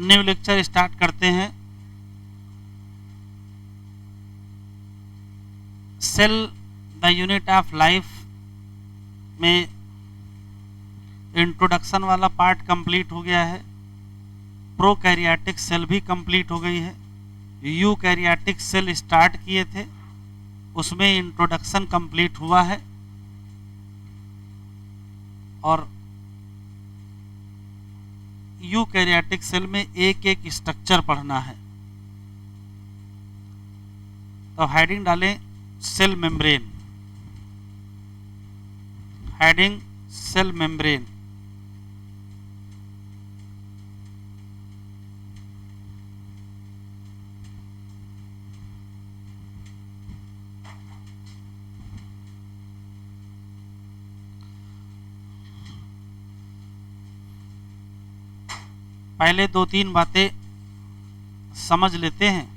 New lecture start करते हैं। Cell the unit of life में इंट्रोडक्शन वाला पार्ट कंप्लीट हो गया है। प्रोकैरियोटिक सेल भी कंप्लीट हो गई है। यूकैरियोटिक सेल स्टार्ट किए थे, उसमें इंट्रोडक्शन कंप्लीट हुआ है और यूकैरियोटिक सेल में एक एक स्ट्रक्चर पढ़ना है। तो हेडिंग डालें cell membrane, heading cell membrane. पहले 2-3 बातें समझ लेते हैं।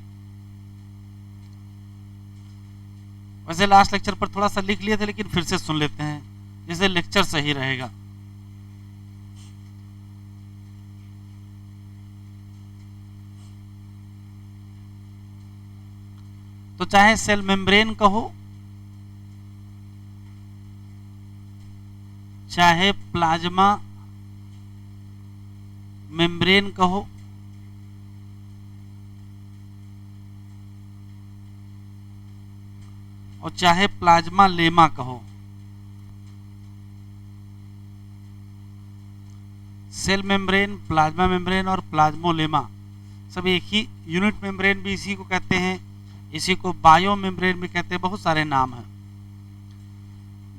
वैसे लास्ट लेक्चर पर थोड़ा सा लिख लिए थे, लेकिन फिर से सुन लेते हैं, जिससे लेक्चर सही रहेगा। तो चाहे सेल मेम्ब्रेन कहो, चाहे प्लाज्मा मेम्ब्रेन कहो, और चाहे प्लाज्मा लेमा कहो, सेल मेम्ब्रेन, प्लाज्मा मेम्ब्रेन और प्लाज्मोलेमा सब एक ही यूनिट मेम्ब्रेन भी इसी को कहते हैं, इसी को बायो मेम्ब्रेन भी कहते हैं, बहुत सारे नाम हैं।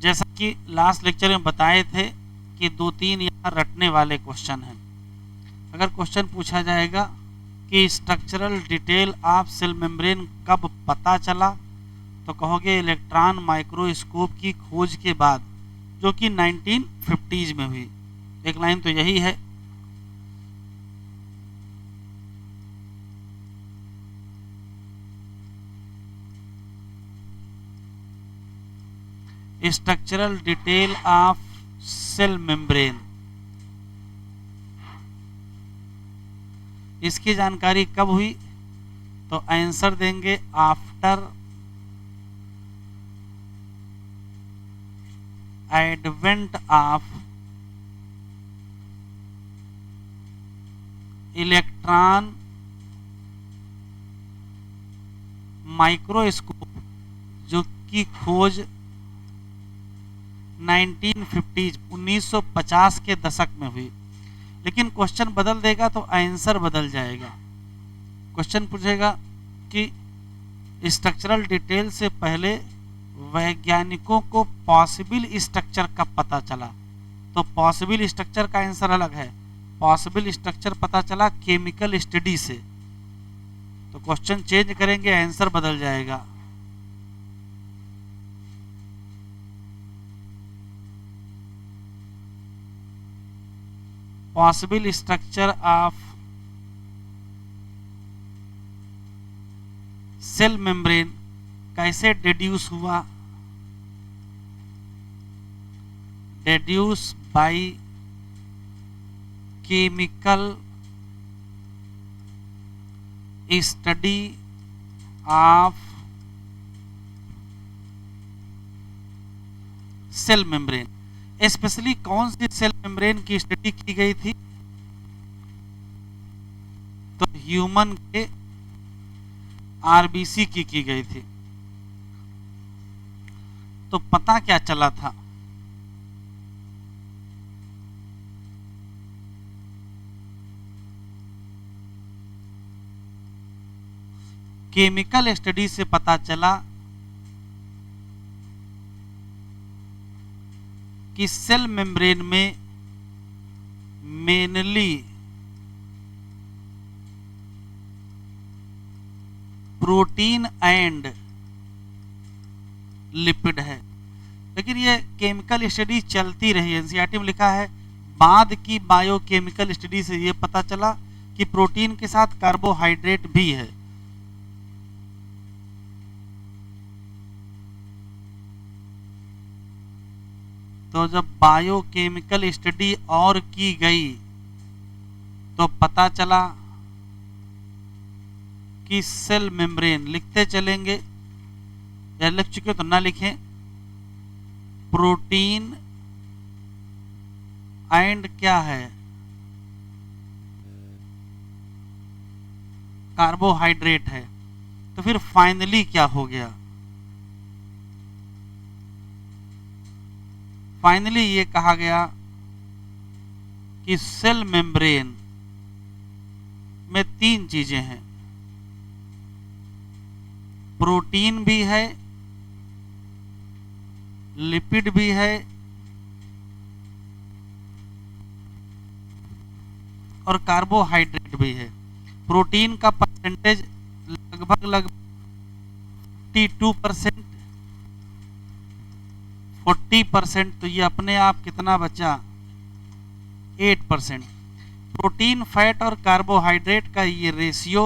जैसा कि लास्ट लेक्चर में बताए थे कि 2-3 यहाँ रटने वाले क्वेश्चन हैं। अगर क्वेश्चन पूछा जाएगा कि structural detail of cell membrane कब पता चला, तो कहोगे इलेक्ट्रॉन माइक्रोस्कोप की खोज के बाद, जो कि 1950s में हुई। एक लाइन तो यही है। Structural detail of cell membrane, इसकी जानकारी कब हुई, तो आंसर देंगे after advent of electron microscope, जो की खोज 1950 के दशक में हुई। लेकिन क्वेश्चन बदल देगा तो आंसर बदल जाएगा। क्वेश्चन पूछेगा कि स्ट्रक्चरल डिटेल से पहले वैज्ञानिकों को पॉसिबल स्ट्रक्चर कब पता चला, तो पॉसिबल स्ट्रक्चर का आंसर अलग है। पॉसिबल स्ट्रक्चर पता चला केमिकल स्टडी से। तो क्वेश्चन चेंज करेंगे, आंसर बदल जाएगा। Possible structure of cell membrane कैसे डिड्यूस हुआ, deduce by chemical study of cell membrane. Specially कौन सी सेल मेम्ब्रेन की स्टडी की गई थी, तो ह्यूमन के आरबीसी की गई थी। तो पता क्या चला था, केमिकल स्टडी से पता चला कि सेल मेम्ब्रेन में मेनली प्रोटीन एंड लिपिड है। लेकिन ये केमिकल स्टडी चलती रही, एनसीईआरटी में लिखा है बाद की बायोकेमिकल स्टडी से ये पता चला कि प्रोटीन के साथ कार्बोहाइड्रेट भी है। तो तो जब बायोकेमिकल स्टडी और की गई तो पता चला कि सेल मेम्ब्रेन, लिखते चलेंगे या लिख चुके तो ना लिखें, प्रोटीन एंड क्या है, कार्बोहाइड्रेट है। तो फिर फाइनली क्या हो गया, फाइनली ये कहा गया कि सेल मेम्ब्रेन में तीन चीजें हैं, प्रोटीन भी है, लिपिड भी है और कार्बोहाइड्रेट भी है। प्रोटीन का परसेंटेज लगभग 42%, 40%, तो ये अपने आप कितना बचा, 8%। प्रोटीन, फैट और कार्बोहाइड्रेट का ये रेशियो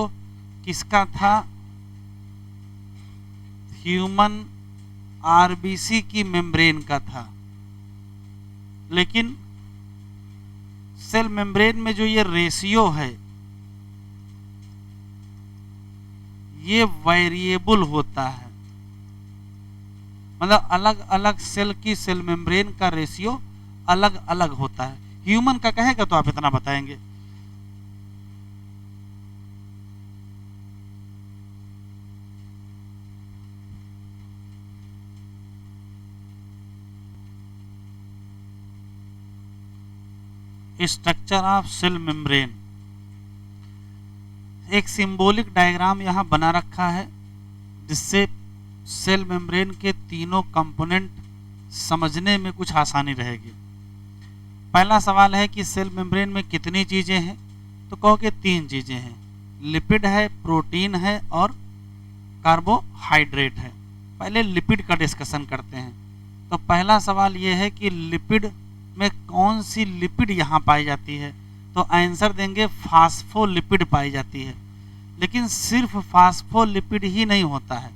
किसका था, ह्यूमन आरबीसी की मेम्ब्रेन का था। लेकिन सेल मेम्ब्रेन में जो ये रेशियो है ये वेरिएबल होता है, मतलब अलग अलग सेल की सेल मेम्ब्रेन का रेशियो अलग अलग होता है। ह्यूमन का कहेगा तो आप इतना बताएंगे। स्ट्रक्चर ऑफ सेल मेम्ब्रेन, एक सिंबॉलिक डायग्राम यहां बना रखा है जिससे सेल मेम्ब्रेन के तीनों कंपोनेंट समझने में कुछ आसानी रहेगी। पहला सवाल है कि सेल मेम्ब्रेन में कितनी चीजें हैं, तो कहोगे तीन चीजें हैं, लिपिड है, प्रोटीन है और कार्बोहाइड्रेट है। पहले लिपिड का डिस्कशन करते हैं। तो पहला सवाल यह है कि लिपिड में कौन सी लिपिड यहाँ पाई जाती है, तो आंसर देंगे फास्फोलिपिड पाई जाती है। लेकिन सिर्फ फास्फोलिपिड ही नहीं होता है,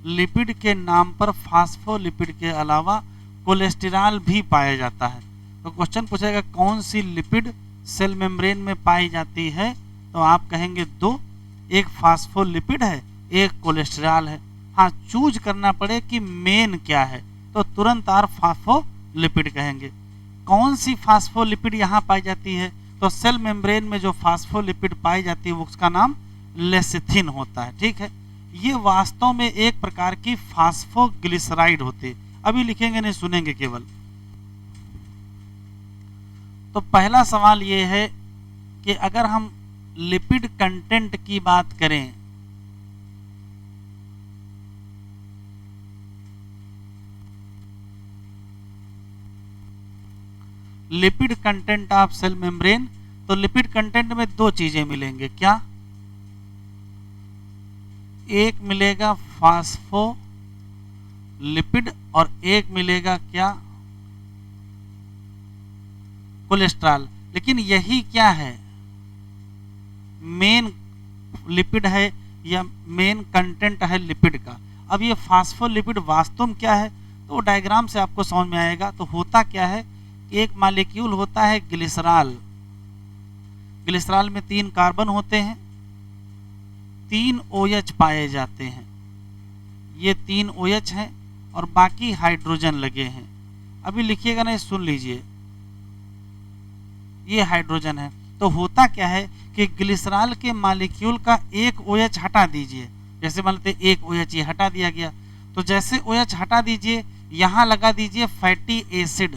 लिपिड के नाम पर फास्फोलिपिड के अलावा कोलेस्टेरॉल भी पाया जाता है। तो क्वेश्चन पूछेगा कौन सी लिपिड सेल मेम्ब्रेन में पाई जाती है, तो आप कहेंगे दो, एक फास्फोलिपिड है, एक कोलेस्टेरॉल है। हाँ, चूज करना पड़े कि मेन क्या है, तो तुरंत आप फास्फोलिपिड कहेंगे। कौन सी फास्फोलिपिड यहाँ पाई जाती है, तो सेल मेम्ब्रेन में जो फास्फोलिपिड पाई जाती है वो उसका नाम लेसिथिन होता है। ठीक है, ये वास्तव में एक प्रकार की फास्फोग्लिसराइड होती है। अभी लिखेंगे नहीं, सुनेंगे केवल। तो पहला सवाल ये है कि अगर हम लिपिड कंटेंट की बात करें, lipid content of cell membrane, तो लिपिड कंटेंट में दो चीजें मिलेंगे, क्या, एक मिलेगा फास्फोलिपिड और एक मिलेगा क्या, कोलेस्ट्रॉल। लेकिन यही क्या है, मेन लिपिड है या मेन कंटेंट है लिपिड का। अब ये फास्फोलिपिड वास्तव में क्या है, तो डायग्राम से आपको समझ में आएगा। तो होता क्या है, एक मॉलिक्यूल होता है ग्लिसरॉल, ग्लिसरॉल में 3 कार्बन होते हैं, 3 OH पाए जाते हैं, ये 3 OH हैं और बाकी हाइड्रोजन लगे हैं। अभी लिखिएगा नहीं, सुन लीजिए, ये हाइड्रोजन है। तो होता क्या है कि ग्लिसरॉल के मॉलिक्यूल का एक OH हटा दीजिए, जैसे मान लेते एक OH ये हटा दिया गया, तो जैसे OH हटा दीजिए यहाँ लगा दीजिए फैटी एसिड,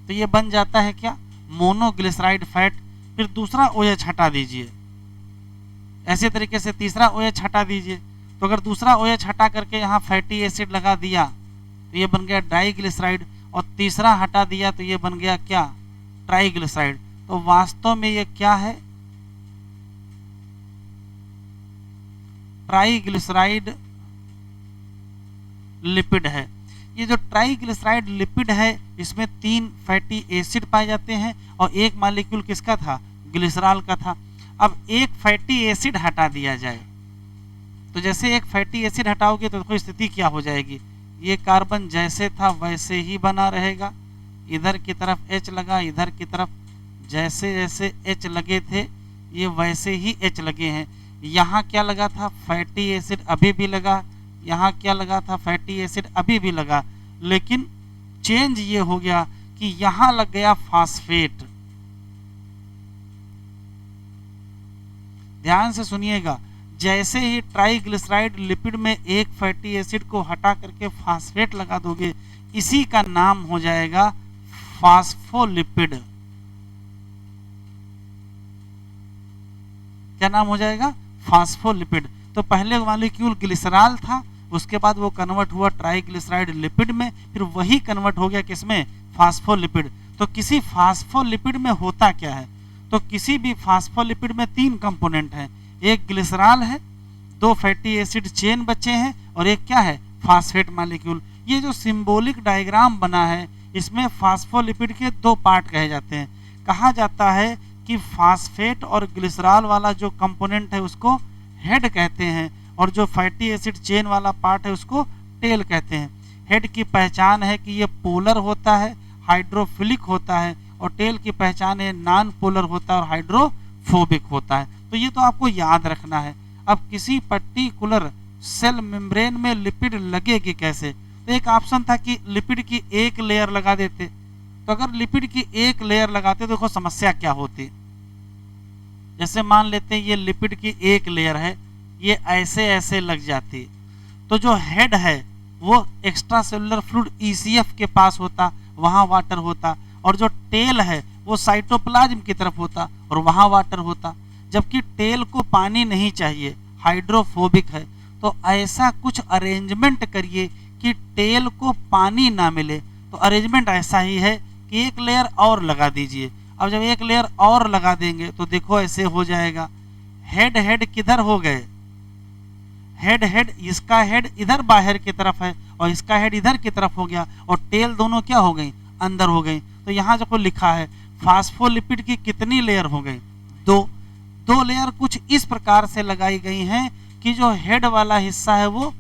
तो ये बन जाता है क्या, मोनोग्लिसराइड फैट। फिर दूसरा OH हटा दीजिए, ऐसे तरीके से तीसरा OH हटा दीजिए, तो अगर दूसरा OH हटा करके यहाँ फैटी एसिड लगा दिया तो ये बन गया डाइग्लिसराइड, और तीसरा हटा दिया तो ये बन गया क्या, ट्राइग्लिसराइड। तो वास्तव में ये क्या है, ट्राइग्लिसराइड लिपिड है। ये जो ट्राइग्लिसराइड लिपिड है इसमें 3 फैटी एसिड पाए जाते हैं और एक मॉलिक्यूल किसका था, ग्लिसरॉल का था। अब एक फैटी एसिड हटा दिया जाए, तो जैसे एक फैटी एसिड हटाओगे तो देखो स्थिति क्या हो जाएगी, ये कार्बन जैसे था वैसे ही बना रहेगा, इधर की तरफ H लगा, इधर की तरफ जैसे जैसे H लगे थे ये वैसे ही H लगे हैं। यहाँ क्या लगा था, फैटी एसिड अभी भी लगा, यहाँ क्या लगा था, फैटी एसिड अभी भी लगा, लेकिन चेंज ये हो गया कि यहाँ लग गया फास्फेट। ध्यान से सुनिएगा, जैसे ही ट्राइग्लिसराइड लिपिड में एक फैटी एसिड को हटा करके फास्फेट लगा दोगे, इसी का नाम हो जाएगा फास्फोलिपिड। क्या नाम हो जाएगा, फास्फोलिपिड। तो पहले मॉलिक्यूल ग्लिसरॉल था, उसके बाद वो कन्वर्ट हुआ ट्राइग्लिसराइड लिपिड में, फिर वही कन्वर्ट हो गया किसमें, फास्फोलिपिड। तो किसी फास्फोलिपिड में होता क्या है, तो किसी भी फास्फोलिपिड में 3 कंपोनेंट हैं, एक ग्लिसरॉल है, 2 फैटी एसिड चेन बचे हैं और एक क्या है, फास्फेट मॉलिक्यूल। ये जो सिंबॉलिक डायग्राम बना है इसमें फास्फोलिपिड के 2 पार्ट कहे जाते हैं। कहा जाता है कि फास्फेट और ग्लिसरॉल वाला जो कंपोनेंट है उसको हेड कहते हैं और जो फैटी एसिड चेन वाला पार्ट है उसको टेल कहते हैं। हेड की पहचान है कि ये पोलर होता है, हाइड्रोफिलिक होता है, और टेल की पहचान है नॉन पोलर होता है और हाइड्रोफोबिक होता है। तो ये तो आपको याद रखना है। अब किसी पर्टिकुलर सेल मेम्ब्रेन में लिपिड लगेगी कैसे, तो एक ऑप्शन था कि लिपिड की एक लेयर लगा देते। तो अगर लिपिड की एक लेयर लगाते तो देखो समस्या क्या होती। जैसे मान लेते हैं ये लिपिड की एक लेयर है, ये ऐसे ऐसे लग जाती, तो जो हेड है वो एक्स्ट्रा सेलुलर फ्लूइड ECF के पास होता, वहां वाटर होता, और जो टेल है वो साइटोप्लाज्म की तरफ होता और वहां वाटर होता। जबकि टेल को पानी नहीं चाहिए, हाइड्रोफोबिक है, तो ऐसा कुछ अरेंजमेंट करिए कि टेल को पानी ना मिले। तो अरेंजमेंट ऐसा ही है कि एक लेयर और लगा दीजिए। अब जब एक लेयर और लगा देंगे तो देखो ऐसे हो जाएगा, हेड हेड किधर हो गए, हेड हेड, इसका हेड इधर बाहर की तरफ है और इसका हेड इधर की तरफ हो गया, और टेल दोनों क्या हो गई, अंदर हो गई। तो यहाँ जो लिखा है फास्फोलिपिड की कितनी लेयर हो गई, 2 लेयर कुछ इस प्रकार से लगाई गई हैं कि जो हेड वाला हिस्सा है वो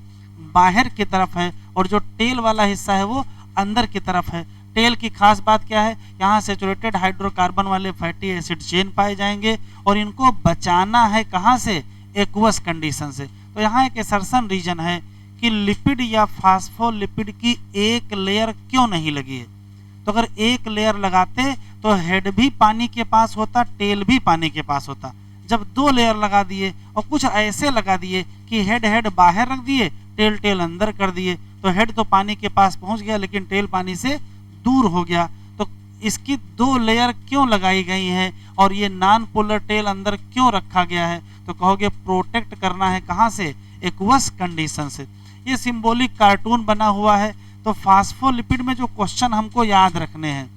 बाहर की तरफ है और जो टेल वाला हिस्सा है वो अंदर की तरफ है। टेल की खास बात क्या है, यहाँ सैचुरेटेड हाइड्रोकार्बन वाले फैटी एसिड चेन पाए जाएंगे और इनको बचाना है कहाँ से, एक्वस कंडीशन से। तो यहाँ एक असर्शन रीजन है कि लिपिड या फास्फोलिपिड की एक लेयर क्यों नहीं लगी है। तो अगर एक लेयर लगाते तो हेड भी पानी के पास होता, टेल भी पानी के पास होता। जब 2 लेयर लगा दिए और कुछ ऐसे लगा दिए कि हेड हेड बाहर रख दिए, टेल टेल अंदर कर दिए, तो हेड तो पानी के पास पहुंच गया लेकिन टेल पानी से दूर हो गया। तो इसकी 2 लेयर क्यों लगाई गई है और ये नॉन पोलर टेल अंदर क्यों रखा गया है, तो कहोगे प्रोटेक्ट करना है कहाँ से, एक्वस कंडीशन से। ये सिंबॉलिक कार्टून बना हुआ है। तो फास्फोलिपिड में जो क्वेश्चन हमको याद रखने हैं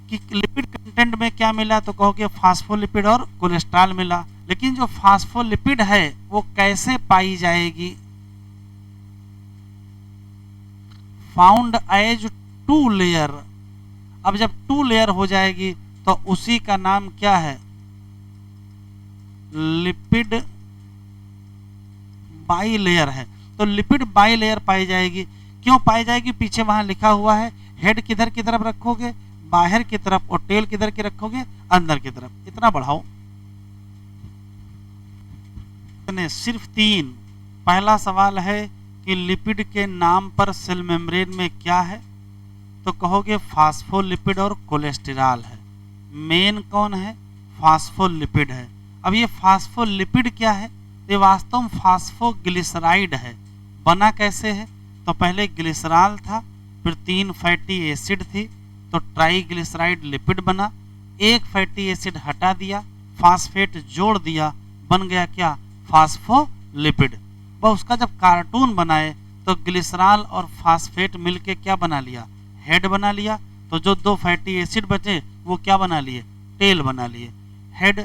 कि लिपिड कंटेंट में क्या मिला, तो कहोगे फास्फोलिपिड और कोलेस्ट्रॉल मिला। लेकिन जो फास्फोलिपिड है वो कैसे पाई जाएगी, फाउंड एज 2 लेयर। अब जब 2 लेयर हो जाएगी तो उसी का नाम क्या है, लिपिड बाई लेयर है। तो लिपिड बाई लेयर पाई जाएगी। क्यों पाई जाएगी, पीछे वहां लिखा हुआ है, हेड किधर की तरफ रखोगे, बाहर की तरफ, और टेल किधर की रखोगे, अंदर की तरफ। इतना बढ़ाओ, सिर्फ 3। पहला सवाल है कि लिपिड के नाम पर सेल मेम्ब्रेन में क्या है, तो कहोगे फास्फोलिपिड और कोलेस्टेरॉल है। मेन कौन है, फास्फोलिपिड है। अब ये फास्फोलिपिड क्या है, ये वास्तव में फास्फोग्लिसराइड है। बना कैसे है, तो पहले ग्लिसरॉल था, फिर 3 फैटी एसिड थी, तो ट्राइग्लिसराइड लिपिड बना। एक फैटी एसिड हटा दिया, फास्फेट जोड़ दिया, बन गया क्या, फास्फोलिपिड। वह उसका जब कार्टून बनाए तो ग्लिसरॉल और फास्फेट मिलके क्या बना लिया, हेड बना लिया। तो जो 2 फैटी एसिड बचे वो क्या बना लिए, टेल बना लिए। हेड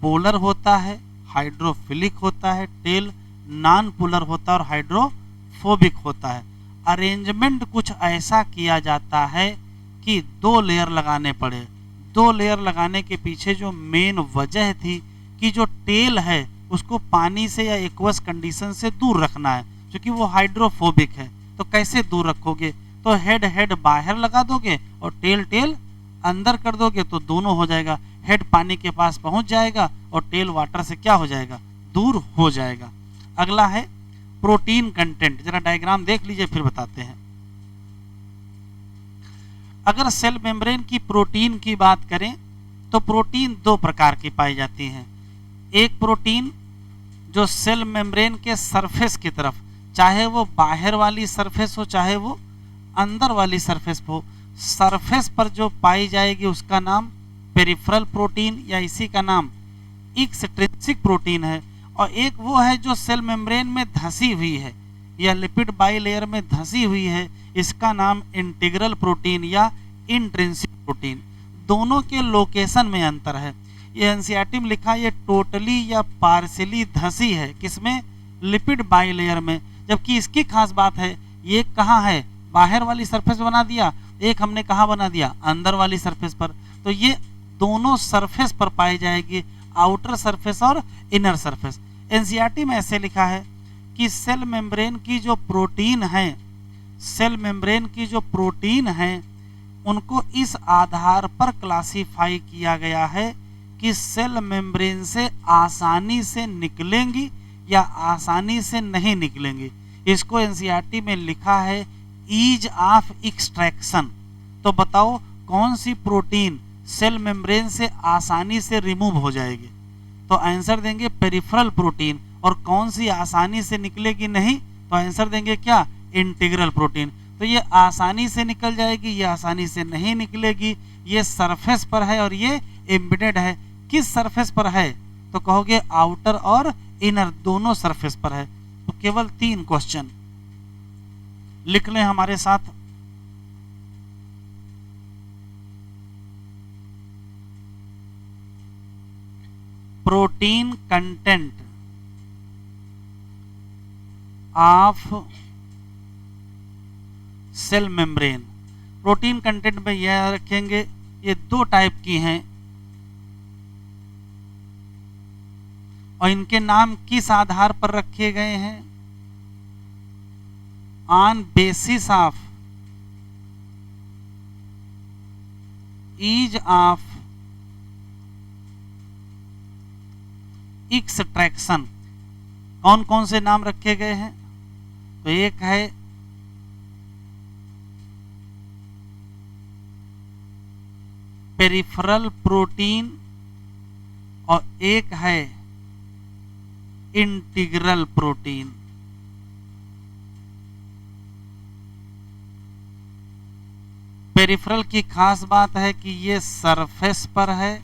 पोलर होता है, हाइड्रोफिलिक होता है, टेल नॉन पोलर होता है और हाइड्रोफोबिक होता है। अरेंजमेंट कुछ ऐसा किया जाता है कि 2 लेयर लगाने पड़े। 2 लेयर लगाने के पीछे जो मेन वजह थी कि जो टेल है उसको पानी से या एक्वस कंडीशन से दूर रखना है, क्योंकि वो हाइड्रोफोबिक है। तो कैसे दूर रखोगे, तो हेड हेड बाहर लगा दोगे और टेल टेल अंदर कर दोगे तो दोनों हो जाएगा। हेड पानी के पास पहुंच जाएगा और टेल वाटर से क्या हो जाएगा, दूर हो जाएगा। अगला है प्रोटीन कंटेंट, जरा डायग्राम देख लीजिए फिर बताते हैं। अगर सेल मेम्ब्रेन की प्रोटीन की बात करें तो प्रोटीन दो प्रकार की पाई जाती हैं। एक प्रोटीन जो सेल मेम्ब्रेन के सरफेस की तरफ, चाहे वो बाहर वाली सरफेस हो चाहे वो अंदर वाली सरफेस हो, सरफेस पर जो पाई जाएगी उसका नाम पेरिफेरल प्रोटीन या इसी का नाम एक्सट्रिंसिक प्रोटीन है। और एक वो है जो सेल मेम्ब्रेन में धंसी हुई है या लिपिड बाइलेयर में धंसी हुई है, इसका नाम इंटीग्रल प्रोटीन या इंट्रिंसिक प्रोटीन। दोनों के लोकेशन में अंतर है। ये एनसीईआरटी में लिखा, ये टोटली या पार्शियली धंसी है, किसमें, लिपिड बाइलेयर में। जबकि इसकी खास बात है, ये कहाँ है, बाहर वाली सरफेस बना दिया, एक हमने कहाँ बना दिया, अंदर वाली सरफेस पर। तो ये दोनों सरफेस पर पाई जाएगी, आउटर सरफेस और इनर सरफेस। एनसीईआरटी में ऐसे लिखा है कि सेल मेम्ब्रेन की जो प्रोटीन है, सेल मेम्ब्रेन की जो प्रोटीन है उनको इस आधार पर क्लासिफाई किया गया है कि सेल मेम्ब्रेन से आसानी से निकलेंगी या आसानी से नहीं निकलेंगी। इसको एनसीईआरटी में लिखा है ईज ऑफ एक्सट्रैक्शन। तो बताओ कौन सी प्रोटीन सेल मेम्ब्रेन से आसानी से रिमूव हो जाएगी, तो आंसर देंगे पेरिफेरल प्रोटीन। और कौन सी आसानी से निकलेगी नहीं, तो आंसर देंगे क्या, इंटीग्रल प्रोटीन। तो ये आसानी से निकल जाएगी, ये आसानी से नहीं निकलेगी, ये सरफेस पर है और ये एम्बेडेड है। किस सरफेस पर है, तो कहोगे आउटर और इनर दोनों सरफेस पर है। तो केवल 3 क्वेश्चन लिख लें हमारे साथ। Protein content of cell membrane. Protein content में यह रखेंगे, ये 2 टाइप की हैं और इनके नाम किस आधार पर रखे गए हैं, on basis of ease of extraction. कौन कौन से नाम रखे गए हैं, तो एक है पेरिफेरल प्रोटीन और एक है इंटीग्रल प्रोटीन। पेरिफेरल की खास बात है कि ये सरफेस पर है,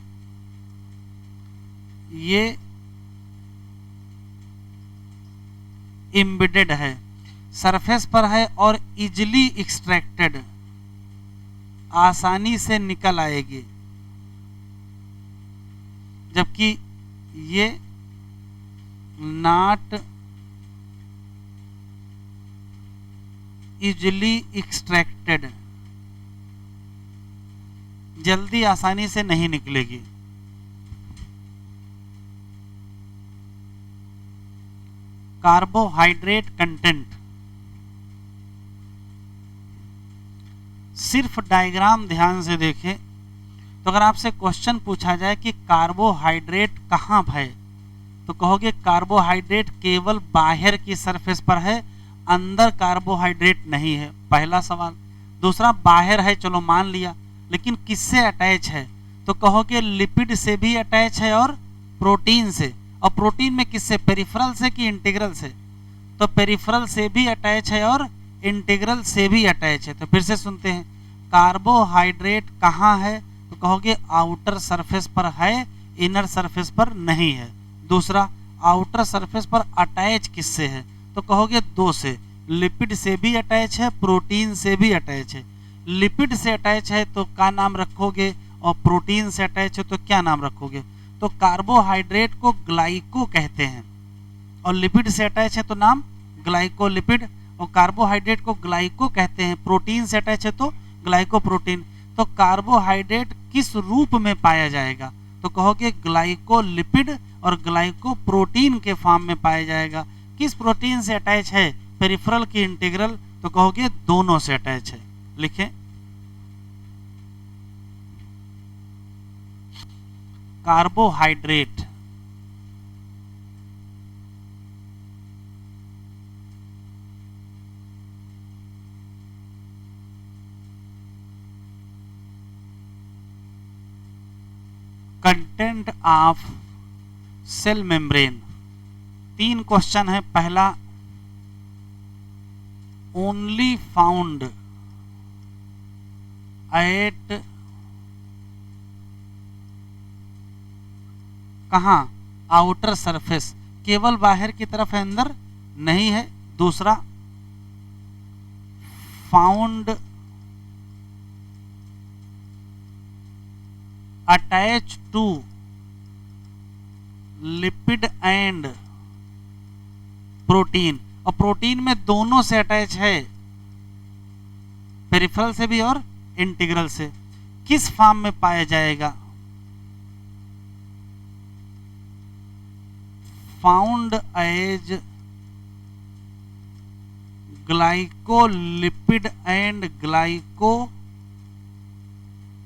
ये एम्बेडेड है, सरफेस पर है और इजिली एक्सट्रैक्टेड, आसानी से निकल आएगी। जबकि ये नॉट इजिली एक्सट्रैक्टेड, जल्दी आसानी से नहीं निकलेगी। कार्बोहाइड्रेट कंटेंट, सिर्फ डायग्राम ध्यान से देखें तो अगर आपसे क्वेश्चन पूछा जाए कि कार्बोहाइड्रेट कहाँ है, तो कहोगे कार्बोहाइड्रेट केवल बाहर की सरफेस पर है, अंदर कार्बोहाइड्रेट नहीं है, पहला सवाल। दूसरा, बाहर है चलो मान लिया, लेकिन किससे अटैच है, तो कहोगे लिपिड से भी अटैच है और प्रोटीन से। और प्रोटीन में किससे, पेरिफेरल से कि इंटीग्रल से, तो पेरिफेरल से भी अटैच है और इंटीग्रल से भी अटैच है। तो फिर से सुनते हैं, कार्बोहाइड्रेट कहाँ है, तो कहोगे आउटर सरफेस पर है, इनर सरफेस पर नहीं है। दूसरा, आउटर सरफेस पर अटैच किससे है, तो कहोगे 2 से, लिपिड से भी अटैच है, प्रोटीन से भी अटैच है। लिपिड से अटैच है तो क्या नाम रखोगे, और प्रोटीन से अटैच है तो क्या नाम रखोगे। तो कार्बोहाइड्रेट को ग्लाइको कहते हैं और लिपिड से अटैच है तो नाम ग्लाइकोलिपिड, और कार्बोहाइड्रेट को ग्लाइको कहते हैं, प्रोटीन से अटैच है तो ग्लाइकोप्रोटीन। तो कार्बोहाइड्रेट किस रूप में पाया जाएगा, तो कहोगे ग्लाइकोलिपिड और ग्लाइकोप्रोटीन के फॉर्म में पाया जाएगा। किस प्रोटीन से अटैच है, पेरिफेरल की इंटीग्रल, तो कहोगे दोनों से अटैच है। लिखें carbohydrate, content of cell membrane. 3 question है। पहला, ओनली फाउंड एट कहां, आउटर सरफेस, केवल बाहर की तरफ है, अंदर नहीं है। दूसरा, found attach to lipid and protein, और प्रोटीन में दोनों से अटैच है, पेरिफेरल से भी और इंटीग्रल से। किस फॉर्म में पाया जाएगा? Found as glycolipid and glyco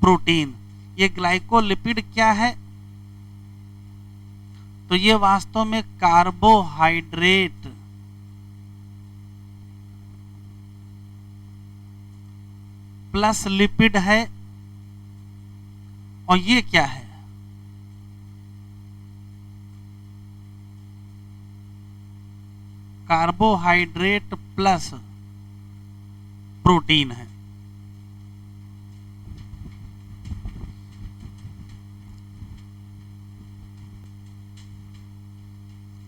protein. ये ग्लाइकोलिपिड क्या है? तो ये वास्तव में कार्बोहाइड्रेट प्लस लिपिड है। और ये क्या है? कार्बोहाइड्रेट प्लस प्रोटीन है।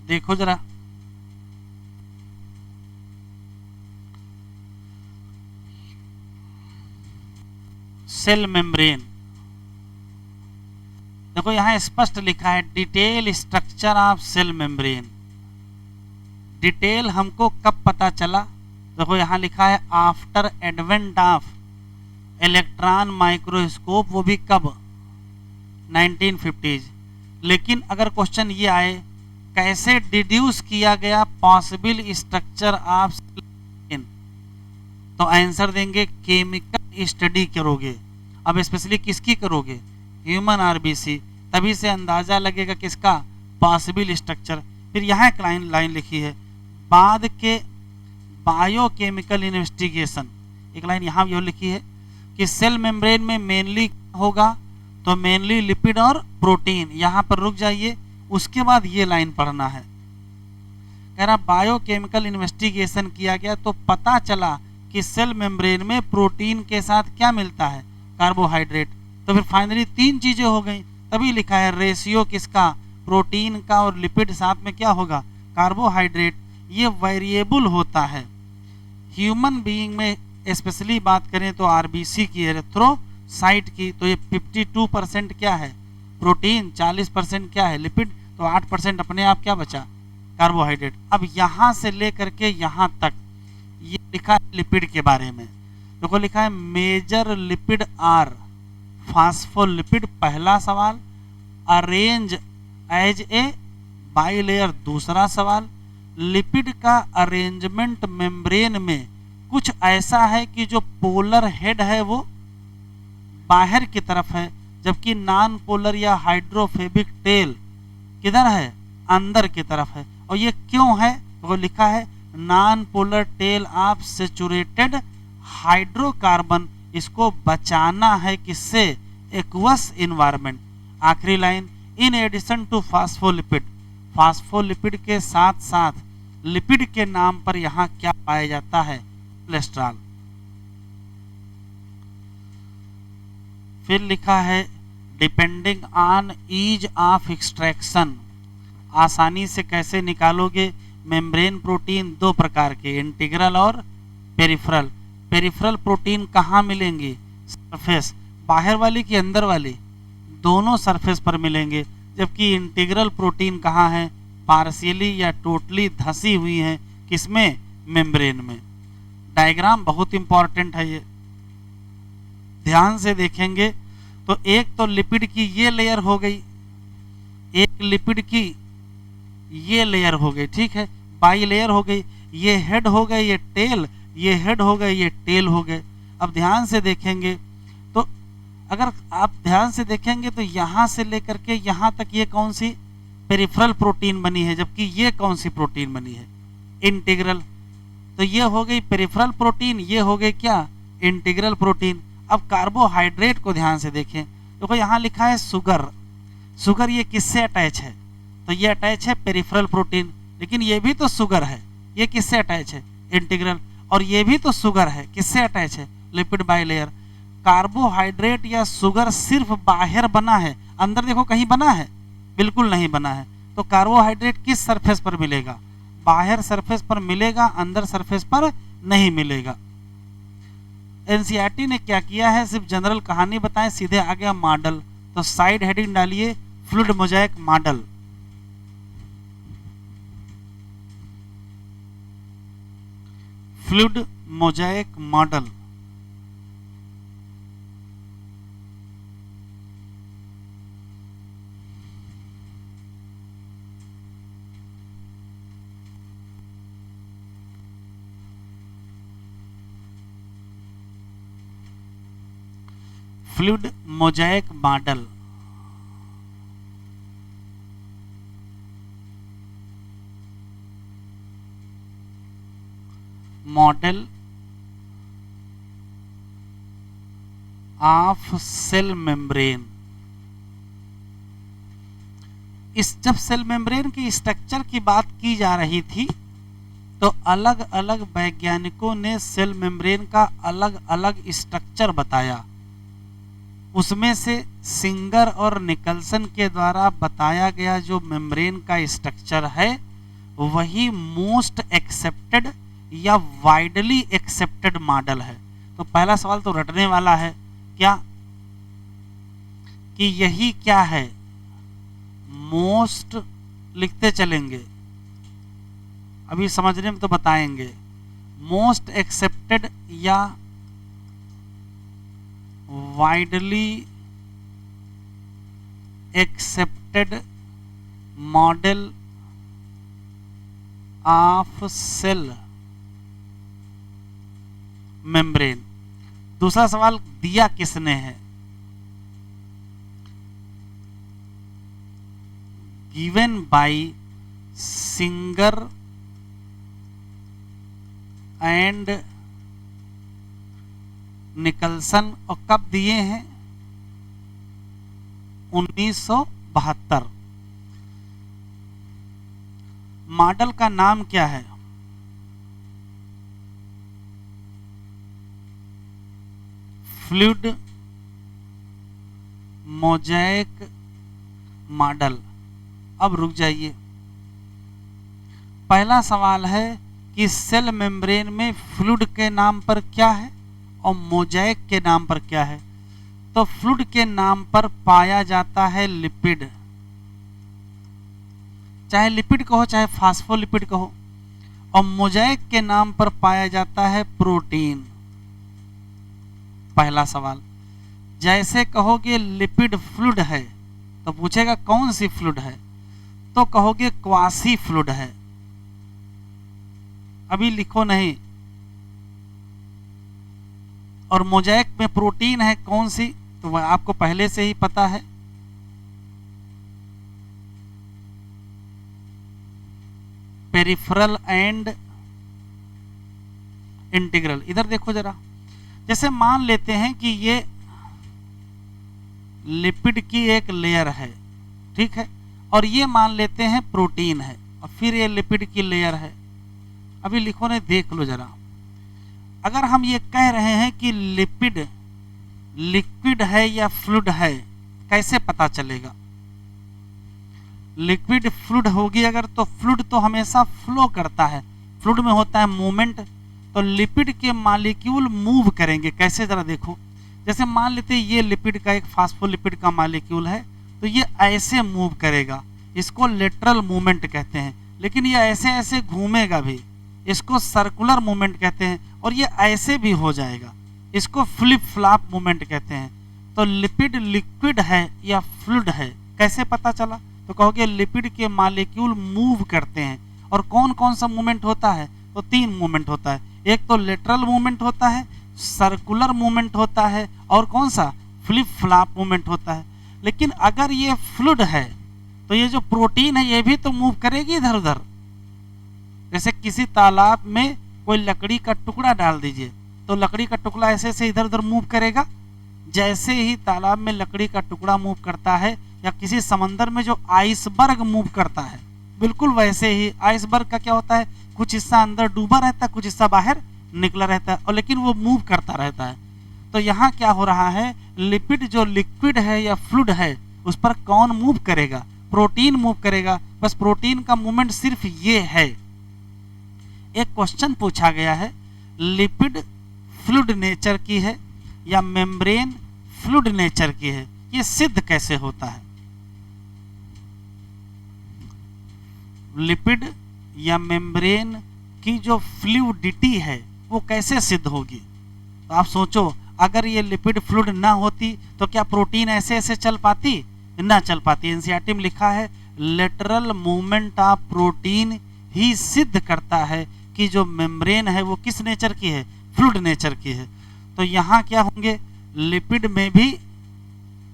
देखो जरा, सेल मेम्ब्रेन, देखो यहां स्पष्ट लिखा है detail structure of cell membrane. Detail हमको कब पता चला? देखो यहां लिखा है after advent of electron microscope, वो भी कब? 1950s। लेकिन अगर क्वेश्चन ये आए कैसे डिड्यूस किया गया पॉसिबल स्ट्रक्चर ऑफ सेल, तो आंसर देंगे केमिकल स्टडी करोगे। अब स्पेशली किसकी करोगे? ह्यूमन आरबीसी, तभी से अंदाजा लगेगा किसका? Possible structure. फिर यहाँ एक लाइन लिखी है, बाद के बायोकेमिकल इन्वेस्टिगेशन, एक लाइन यहाँ भी लिखी है कि सेल मेम्ब्रेन में मेनली होगा, तो मेनली लिपिड और प्रोटीन। यहाँ पर रुक जाइए, उसके बाद ये लाइन पढ़ना है। कह रहा बायोकेमिकल इन्वेस्टिगेशन किया गया तो पता चला कि सेल मेम्ब्रेन में प्रोटीन के साथ क्या मिलता है? कार्बोहाइड्रेट। तो फिर फाइनली 3 चीजें हो गई, तभी लिखा है रेशियो किसका? प्रोटीन का और लिपिड साथ में क्या होगा? कार्बोहाइड्रेट। ये वेरिएबल होता है। ह्यूमन बीइंग में स्पेशली बात करें तो आरबीसी की, एरिथ्रोसाइट की, तो ये 52% क्या है? प्रोटीन, 40% क्या है? लिपिड। तो 8% अपने आप क्या बचा? कार्बोहाइड्रेट। अब यहां से लेकर के यहां तक ये लिखा है लिपिड के बारे में। देखो लिखा है मेजर लिपिड आर फास्फोलिपिड, पहला सवाल। अरेंज एज ए बाइलेयर, दूसरा सवाल। लिपिड का अरेंजमेंट मेम्ब्रेन में कुछ ऐसा है कि जो पोलर हेड है वो बाहर की तरफ है, जबकि नॉन पोलर या हाइड्रोफोबिक टेल किधर है? अंदर की तरफ है। और ये क्यों है? वो लिखा है non polar tail of saturated hydrocarbon, इसको बचाना है किससे? Aqueous environment. आखिरी line, in addition to phospholipid, phospholipid के साथ साथ लिपिड के नाम पर यहां क्या पाया जाता है? कोलेस्ट्रॉल। फिर लिखा है depending on ease of extraction, आसानी से कैसे निकालोगे? मेम्ब्रेन प्रोटीन 2 प्रकार के, इंटीग्रल और पेरिफेरल। पेरिफेरल प्रोटीन कहाँ मिलेंगे? सरफेस, बाहर वाली की अंदर वाली? दोनों सरफेस पर मिलेंगे। जबकि इंटीग्रल प्रोटीन कहाँ है? पार्शियली या टोटली धसी हुई है, किसमें? मेम्ब्रेन में। डायग्राम बहुत इंपॉर्टेंट है, ये ध्यान से देखेंगे तो एक तो लिपिड की ये लेयर हो गई, एक लिपिड की ये लेयर हो गई, ठीक है, बाई लेयर हो गई। ये हेड हो गए, ये टेल, ये हेड हो गए, ये टेल हो गए। अब ध्यान से देखेंगे तो अगर आप ध्यान से देखेंगे तो यहाँ से लेकर के यहाँ तक ये कौन सी पेरिफेरल प्रोटीन बनी है, जबकि ये कौन सी प्रोटीन बनी है, इंटीग्रल। तो ये हो गई पेरिफेरल प्रोटीन, ये हो गई क्या, इंटीग्रल प्रोटीन। अब कार्बोहाइड्रेट को ध्यान से देखें, देखो यहाँ लिखा है शुगर। शुगर ये किससे अटैच है, तो ये अटैच है पेरिफेरल प्रोटीन, लेकिन ये भी तो शुगर है, ये किससे अटैच है, इंटीग्रल। और ये भी तो शुगर है, किससे अटैच है, लिपिड बाइलेयर। कार्बोहाइड्रेट या शुगर सिर्फ बाहर बना है, अंदर देखो कहीं बना है, बिल्कुल नहीं बना है। तो कार्बोहाइड्रेट किस सरफेस पर मिलेगा, बाहर सरफेस पर मिलेगा, अंदर सरफेस पर नहीं मिलेगा। एनसीईआरटी ने क्या किया है, सिर्फ जनरल कहानी बताएं, सीधे आ गया मॉडल। तो साइड हेडिंग डालिए fluid mosaic model. Fluid mosaic model fluid mosaic model. Model of cell membrane. जब सेल मेम्ब्रेन की स्ट्रक्चर की बात की जा रही थी तो अलग अलग वैज्ञानिकों ने सेल मेम्ब्रेन का अलग अलग स्ट्रक्चर बताया। उसमें से सिंगर और निकल्सन के द्वारा बताया गया जो मेम्ब्रेन का स्ट्रक्चर है वही मोस्ट एक्सेप्टेड या वाइडली एक्सेप्टेड मॉडल है। तो पहला सवाल तो रटने वाला है क्या, कि यही क्या है, मोस्ट लिखते चलेंगे, अभी समझने में तो बताएंगे। मोस्ट एक्सेप्टेड या widely accepted model of cell membrane. दूसरा सवाल दिया किसने है, given by Singer and Nicolson. और कब दिए हैं, 1972। मॉडल का नाम क्या है, फ्लूइड मोज़ेक मॉडल। अब रुक जाइए, पहला सवाल है कि सेल मेम्ब्रेन में फ्लूइड के नाम पर क्या है और मोज़ेक के नाम पर क्या है। तो फ्लूइड के नाम पर पाया जाता है लिपिड, चाहे लिपिड कहो चाहे फास्फोलिपिड कहो, और मोज़ेक के नाम पर पाया जाता है प्रोटीन। पहला सवाल, जैसे कहोगे लिपिड फ्लूइड है तो पूछेगा कौन सी फ्लूइड है, तो कहोगे क्वासी फ्लूइड है। अभी लिखो नहीं। और मोज़ेक में प्रोटीन है कौन सी, तो वह आपको पहले से ही पता है, पेरिफेरल एंड इंटीग्रल। इधर देखो जरा, जैसे मान लेते हैं कि ये लिपिड की एक लेयर है, ठीक है, और ये मान लेते हैं प्रोटीन है, और फिर ये लिपिड की लेयर है। अभी लिखो ने देख लो जरा, अगर हम ये कह रहे हैं कि लिपिड लिक्विड है या फ्लूइड है, कैसे पता चलेगा। लिक्विड फ्लूइड होगी अगर, तो फ्लूइड तो हमेशा फ्लो करता है, फ्लूइड में होता है मूवमेंट, तो लिपिड के मॉलिक्यूल मूव करेंगे। कैसे जरा देखो, जैसे मान लेते हैं ये लिपिड का एक फास्फोलिपिड का मॉलिक्यूल है, तो ये ऐसे मूव करेगा, इसको लेटरल मूवमेंट कहते हैं। लेकिन ये ऐसे ऐसे घूमेगा भी, इसको सर्कुलर मूवमेंट कहते हैं। और ये ऐसे भी हो जाएगा, इसको फ्लिप फ्लॉप मूवमेंट कहते हैं। तो लिपिड लिक्विड है या फ्लूइड है, कैसे पता चला, तो कहोगे लिपिड के मॉलिक्यूल मूव करते हैं। और कौन कौन सा मूवमेंट होता है, तो 3 मूवमेंट होता है। एक तो लेटरल मूवमेंट होता है, सर्कुलर मूवमेंट होता है और कौन सा फ्लिप फ्लॉप मूवमेंट होता है। लेकिन अगर ये फ्लूइड है तो ये जो प्रोटीन है ये भी तो मूव करेगी इधर उधर। जैसे किसी तालाब में कोई लकड़ी का टुकड़ा डाल दीजिए तो लकड़ी का टुकड़ा ऐसे ऐसे इधर उधर मूव करेगा। जैसे ही तालाब में लकड़ी का टुकड़ा मूव करता है या किसी समंदर में जो आइसबर्ग मूव करता है, बिल्कुल वैसे ही आइसबर्ग का क्या होता है, कुछ हिस्सा अंदर डूबा रहता है, कुछ हिस्सा बाहर निकला रहता है, और लेकिन वो मूव करता रहता है। तो यहाँ क्या हो रहा है, लिपिड जो लिक्विड है या फ्लूइड है उस पर कौन मूव करेगा, प्रोटीन मूव करेगा। बस प्रोटीन का मूवमेंट सिर्फ ये है। एक क्वेश्चन पूछा गया है, लिपिड फ्लूइड नेचर की है या मेम्ब्रेन फ्लूइड नेचर की है, ये सिद्ध कैसे होता है। लिपिड या मेम्ब्रेन की जो फ्लूइडिटी है वो कैसे सिद्ध होगी। तो आप सोचो, अगर ये लिपिड फ्लूइड ना होती तो क्या प्रोटीन ऐसे ऐसे चल पाती, ना चल पाती। एनसीईआरटी में लिखा है लेटरल मूवमेंट ऑफ प्रोटीन ही सिद्ध करता है कि जो मेम्ब्रेन है वो किस नेचर की है, फ्लूइड नेचर की है। तो यहाँ क्या होंगे, लिपिड में भी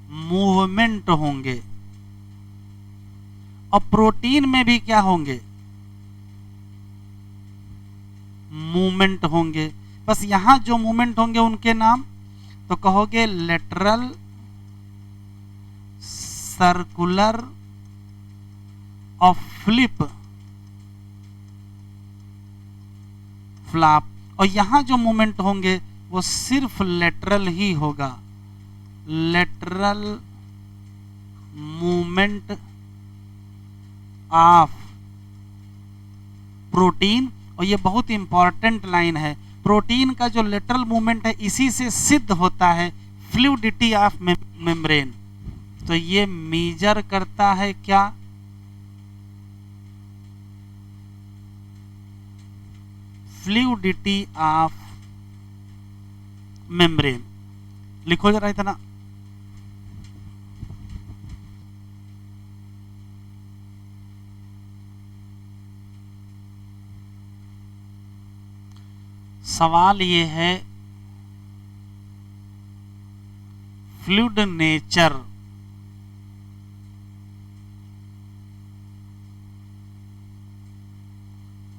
मूवमेंट होंगे और प्रोटीन में भी क्या होंगे, मूवमेंट होंगे। बस यहां जो मूवमेंट होंगे उनके नाम तो कहोगे लेटरल, सर्कुलर और फ्लिप फ्लॉप। और यहां जो मूवमेंट होंगे वो सिर्फ लेटरल ही होगा, लेटरल मूवमेंट ऑफ प्रोटीन। और ये बहुत इंपॉर्टेंट लाइन है, प्रोटीन का जो लेटरल मूवमेंट है इसी से सिद्ध होता है फ्लूइडिटी ऑफ मेम्ब्रेन। तो ये मेजर करता है क्या, फ्लूइडिटी ऑफ मेम्ब्रेन। लिखो जरा इतना, सवाल ये है फ्लूइड नेचर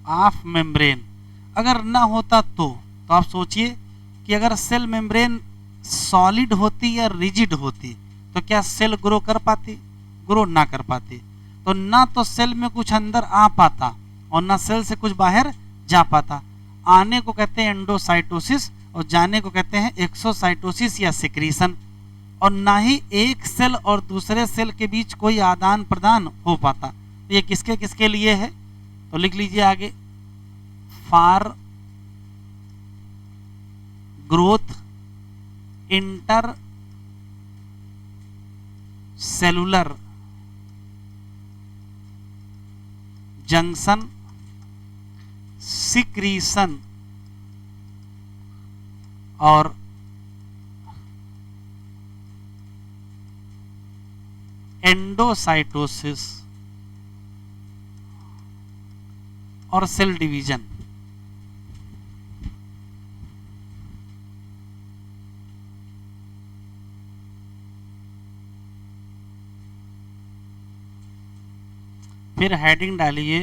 ऑफ मेम्ब्रेन। अगर ना होता तो आप सोचिए कि अगर सेल मेम्ब्रेन सॉलिड होती या रिजिड होती तो क्या सेल ग्रो कर पाती, ग्रो ना कर पाती। तो ना तो सेल में कुछ अंदर आ पाता और ना सेल से कुछ बाहर जा पाता। आने को कहते हैं एंडोसाइटोसिस और जाने को कहते हैं एक्सोसाइटोसिस या सिक्रीशन। और ना ही एक सेल और दूसरे सेल के बीच कोई आदान प्रदान हो पाता। तो ये किसके किसके लिए है, तो लिख लीजिए आगे, for growth intercellular junction secretion और एंडोसाइटोसिस और सेल डिवीजन। फिर हेडिंग डालिए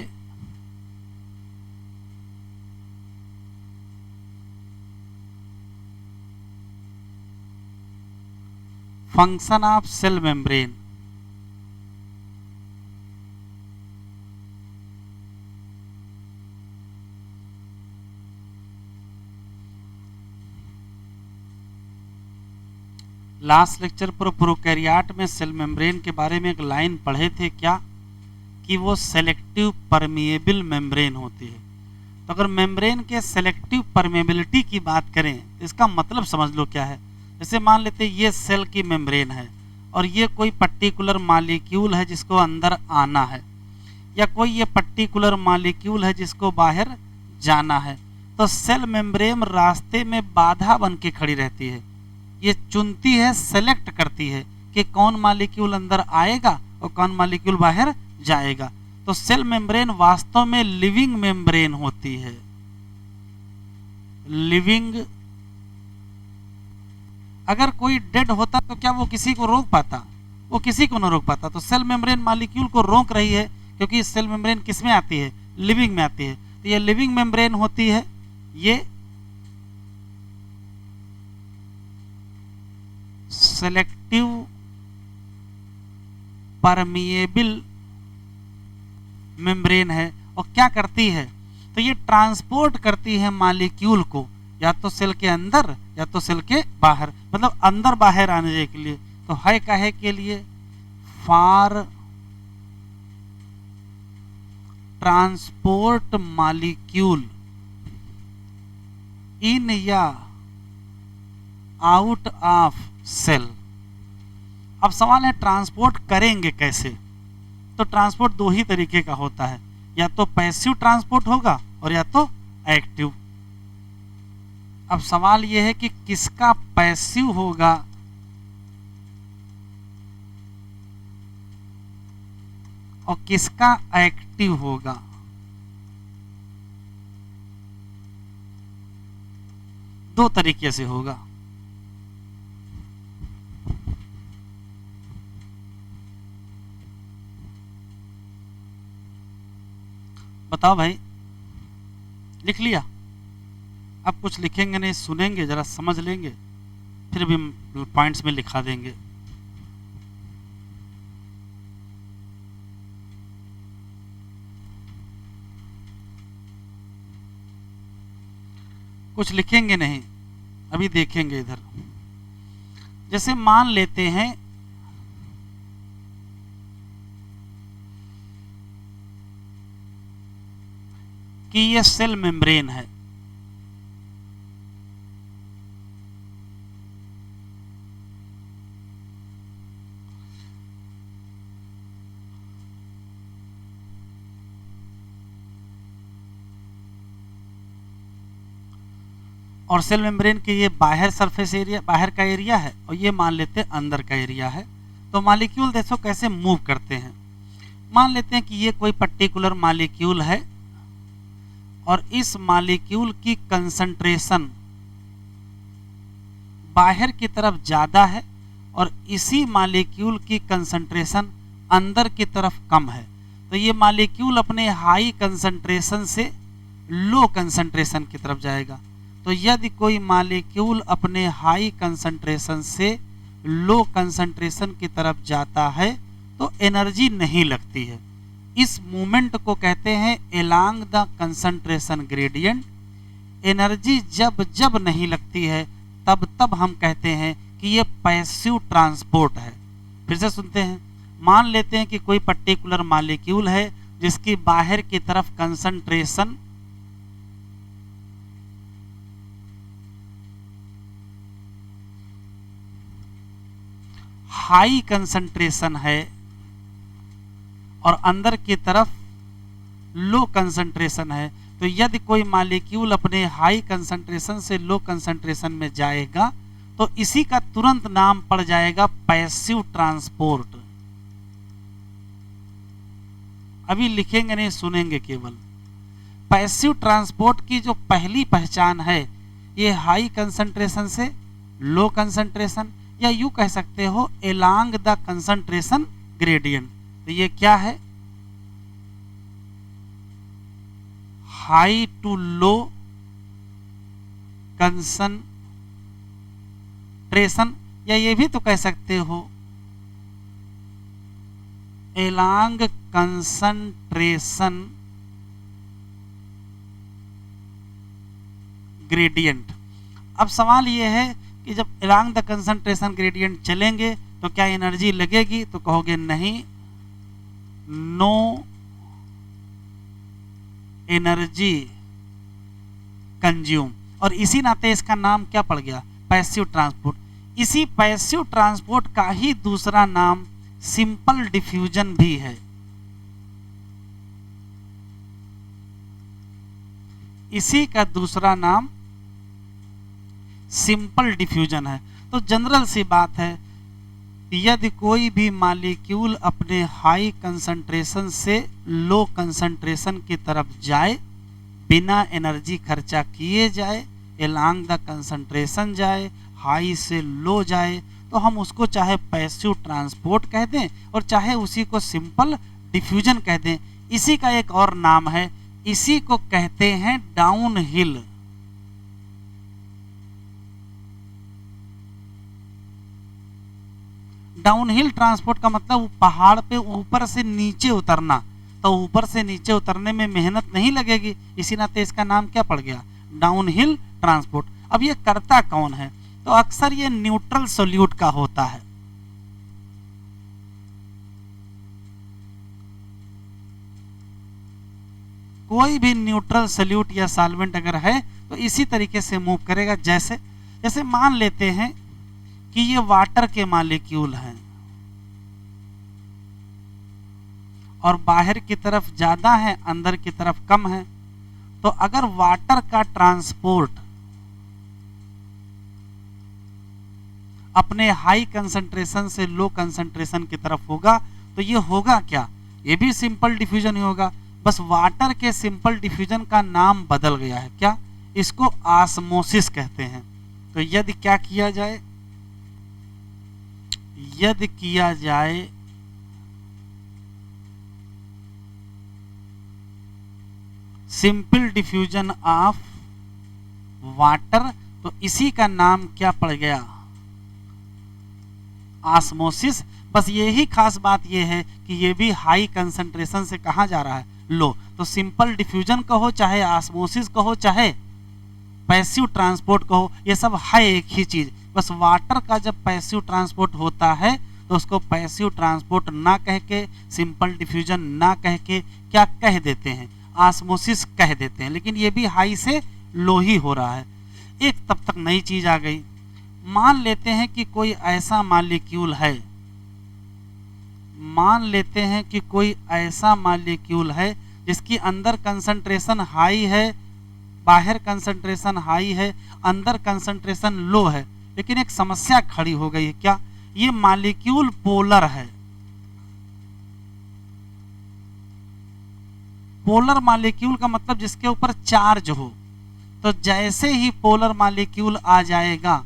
function of cell membrane. Last lecture पर प्रोकैरियोट में सेल मेम्ब्रेन के बारे में एक लाइन पढ़े थे, क्या कि वो सेलेक्टिव परमिएबल मेम्ब्रेन होती है। तो अगर मेम्ब्रेन के सेलेक्टिव परमिएबिलिटी की बात करें तो इसका मतलब समझ लो क्या है। जैसे मान लेते ये सेल की मेम्ब्रेन है और ये कोई पर्टिकुलर मॉलिक्यूल है जिसको अंदर आना है, या कोई ये पर्टिकुलर मॉलिक्यूल है जिसको बाहर जाना है। तो सेल मेम्ब्रेन रास्ते में बाधा बन के खड़ी रहती है। ये चुनती है, सेलेक्ट करती है कि कौन मॉलिक्यूल अंदर आएगा और कौन मॉलिक्यूल बाहर जाएगा। तो सेल मेम्ब्रेन वास्तव में लिविंग मेम्ब्रेन होती है, लिविंग अगर कोई डेड होता तो क्या वो किसी को रोक पाता? वो किसी को न रोक पाता। तो सेल मेम्ब्रेन मॉलिक्यूल को रोक रही है, क्योंकि सेल मेम्ब्रेन किस में आती है? लिविंग में आती है। तो ये लिविंग मेम्ब्रेन होती है, ये सेलेक्टिव परमिएबल मेम्ब्रेन है। और क्या करती है? तो ये ट्रांसपोर्ट करती है मॉलिक्यूल को, या तो सेल के अंदर या तो सेल के बाहर, मतलब अंदर बाहर आने के लिए। तो है काहे के लिए? फॉर ट्रांसपोर्ट मॉलिक्यूल इन या आउट ऑफ सेल। अब सवाल है ट्रांसपोर्ट करेंगे कैसे? तो ट्रांसपोर्ट दो ही तरीके का होता है, या तो पैसिव ट्रांसपोर्ट होगा और या तो एक्टिव। अब सवाल यह है कि किसका पैसिव होगा और किसका एक्टिव होगा। दो तरीके से होगा। बताओ भाई, लिख लिया? अब कुछ लिखेंगे नहीं, सुनेंगे, जरा समझ लेंगे, फिर भी पॉइंट्स में लिखा देंगे। कुछ लिखेंगे नहीं, अभी देखेंगे इधर। जैसे मान लेते हैं कि यह सेल मेम्ब्रेन है, और सेल मेम्ब्रेन के ये बाहर सरफेस एरिया, बाहर का एरिया है, और ये मान लेते हैं अंदर का एरिया है। तो मॉलिक्यूल देखो कैसे मूव करते हैं। मान लेते हैं कि ये कोई पर्टिकुलर मॉलिक्यूल है और इस मॉलिक्यूल की कंसंट्रेशन बाहर की तरफ ज़्यादा है और इसी मॉलिक्यूल की कंसंट्रेशन अंदर की तरफ कम है। तो ये मॉलिक्यूल अपने हाई कंसंट्रेशन से लो कंसंट्रेशन की तरफ जाएगा। तो यदि कोई मॉलिक्यूल अपने हाई कंसंट्रेशन से लो कंसंट्रेशन की तरफ जाता है तो एनर्जी नहीं लगती है। इस मूवमेंट को कहते हैं along the concentration gradient. Energy जब जब नहीं लगती है तब तब हम कहते हैं कि ये पैसिव ट्रांसपोर्ट है। फिर से सुनते हैं। मान लेते हैं कि कोई पर्टिकुलर मॉलिक्यूल है जिसकी बाहर की तरफ कंसंट्रेशन हाई कंसंट्रेशन है और अंदर की तरफ लो कंसंट्रेशन है। तो यदि कोई मॉलिक्यूल अपने हाई कंसंट्रेशन से लो कंसंट्रेशन में जाएगा तो इसी का तुरंत नाम पड़ जाएगा पैसिव ट्रांसपोर्ट। अभी लिखेंगे नहीं, सुनेंगे केवल। पैसिव ट्रांसपोर्ट की जो पहली पहचान है, ये हाई कंसंट्रेशन से लो कंसंट्रेशन, या यूं कह सकते हो एलॉन्ग द कंसंट्रेशन ग्रेडियंट। तो ये क्या है? हाई टू लो कंसंट्रेशन, या ये भी तो कह सकते हो एलॉन्ग कंसंट्रेशन ग्रेडियंट। अब सवाल ये है कि जब एलॉन्ग द कंसंट्रेशन ग्रेडियंट चलेंगे तो क्या एनर्जी लगेगी? तो कहोगे नहीं, नो एनर्जी कंज्यूम। और इसी नाते इसका नाम क्या पड़ गया? Passive transport. इसी पैसिव ट्रांसपोर्ट का ही दूसरा नाम सिंपल डिफ्यूजन भी है। इसी का दूसरा नाम सिंपल डिफ्यूजन है। तो जनरल सी बात है, यदि कोई भी मॉलिक्यूल अपने हाई कंसंट्रेशन से लो कंसंट्रेशन की तरफ जाए, बिना एनर्जी खर्चा किए जाए, एलॉन्ग द कंसंट्रेशन जाए, हाई से लो जाए तो हम उसको चाहे पैसिव ट्रांसपोर्ट कह दें और चाहे उसी को सिंपल डिफ्यूजन कह दें। इसी का एक और नाम है, इसी को कहते हैं डाउन हिल। डाउनहिल ट्रांसपोर्ट का मतलब पहाड़ पे ऊपर से नीचे उतरना, तो ऊपर से नीचे उतरने में मेहनत नहीं लगेगी, इसी नाते इसका नाम क्या पड़ गया, डाउनहिल ट्रांसपोर्ट। अब ये करता कौन है, तो अक्सर ये न्यूट्रल सोल्यूट का होता है। कोई भी न्यूट्रल सोल्यूट या सॉल्वेंट अगर है तो इसी तरीके से मूव करेगा। जैसे जैसे मान लेते हैं कि ये वाटर के मॉलिक्यूल हैं और बाहर की तरफ ज्यादा है, अंदर की तरफ कम है, तो अगर वाटर का ट्रांसपोर्ट अपने हाई कंसंट्रेशन से लो कंसंट्रेशन की तरफ होगा तो ये होगा क्या, ये भी सिंपल डिफ्यूजन ही होगा, बस वाटर के सिंपल डिफ्यूजन का नाम बदल गया है। क्या, इसको ऑस्मोसिस कहते हैं। तो यदि क्या किया जाए, यदि किया जाए सिंपल डिफ्यूजन ऑफ वाटर, तो इसी का नाम क्या पड़ गया, ऑस्मोसिस। बस यही खास बात यह है कि ये भी हाई कंसंट्रेशन से कहां जा रहा है, लो। तो सिंपल डिफ्यूजन कहो, चाहे ऑस्मोसिस कहो, चाहे पैसिव ट्रांसपोर्ट कहो, ये सब है एक ही चीज। बस वाटर का जब पैसिव ट्रांसपोर्ट होता है तो उसको पैसिव ट्रांसपोर्ट ना कह के, सिंपल डिफ्यूजन ना कह के क्या कह देते हैं, ऑस्मोसिस कह देते हैं। लेकिन ये भी हाई से लो ही हो रहा है। एक तब तक नई चीज आ गई, मान लेते हैं कि कोई ऐसा मॉलिक्यूल है, मान लेते हैं कि कोई ऐसा मॉलिक्यूल है जिसकी अंदर कंसंट्रेशन हाई है, बाहर कंसंट्रेशन हाई है, अंदर कंसंट्रेशन लो है। लेकिन एक समस्या खड़ी हो गई है, क्या, ये मॉलिक्यूल पोलर है। पोलर मॉलिक्यूल का मतलब जिसके ऊपर चार्ज हो, तो जैसे ही पोलर मॉलिक्यूल आ जाएगा,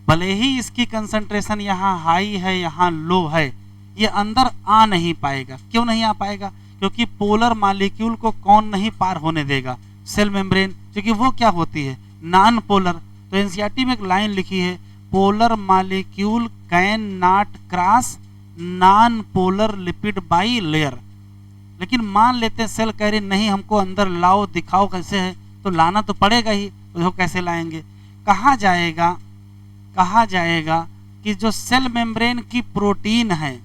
भले ही इसकी कंसंट्रेशन यहाँ हाई है यहाँ लो है, ये अंदर आ नहीं पाएगा। क्यों नहीं आ पाएगा, क्योंकि पोलर मॉलिक्यूल को कौन नहीं पार होने देगा, सेल मेम्ब्रेन, क्योंकि वो क्या होती है, नॉन पोलर। तो एनसीईआरटी में एक लाइन लिखी है, polar molecule can not cross non polar lipid by layer. लेकिन मान लेते हैं सेल कह रही नहीं हमको अंदर लाओ, दिखाओ कैसे है, तो लाना तो पड़ेगा ही, तो कैसे लाएंगे, कहा जाएगा कि जो सेल मेम्ब्रेन की प्रोटीन है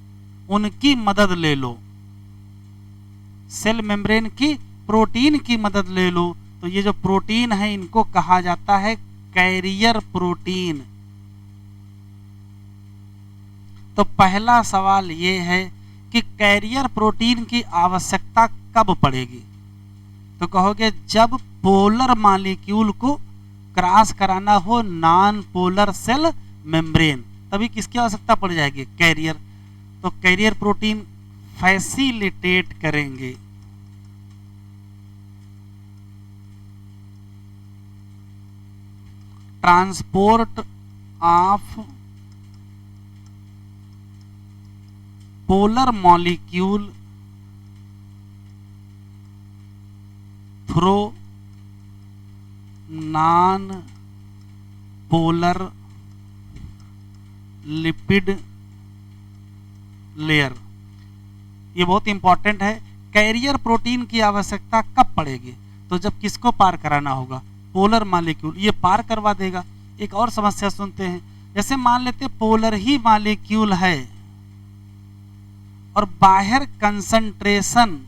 उनकी मदद ले लो, सेल मेम्ब्रेन की प्रोटीन की मदद ले लो। तो ये जो प्रोटीन है इनको कहा जाता है कैरियर प्रोटीन। तो पहला सवाल ये है कि कैरियर प्रोटीन की आवश्यकता कब पड़ेगी, तो कहोगे जब पोलर मॉलिक्यूल को क्रॉस कराना हो नॉन पोलर सेल मेम्ब्रेन, तभी किसकी आवश्यकता पड़ जाएगी, कैरियर। तो कैरियर प्रोटीन फैसिलिटेट करेंगे, transport of polar molecule through non polar lipid layer. ये बहुत इंपॉर्टेंट है, कैरियर प्रोटीन की आवश्यकता कब पड़ेगी, तो जब किसको पार कराना होगा, पोलर मॉलिक्यूल, ये पार करवा देगा। एक और समस्या सुनते हैं, जैसे मान लेते पोलर ही मॉलिक्यूल है और बाहर कंसंट्रेशन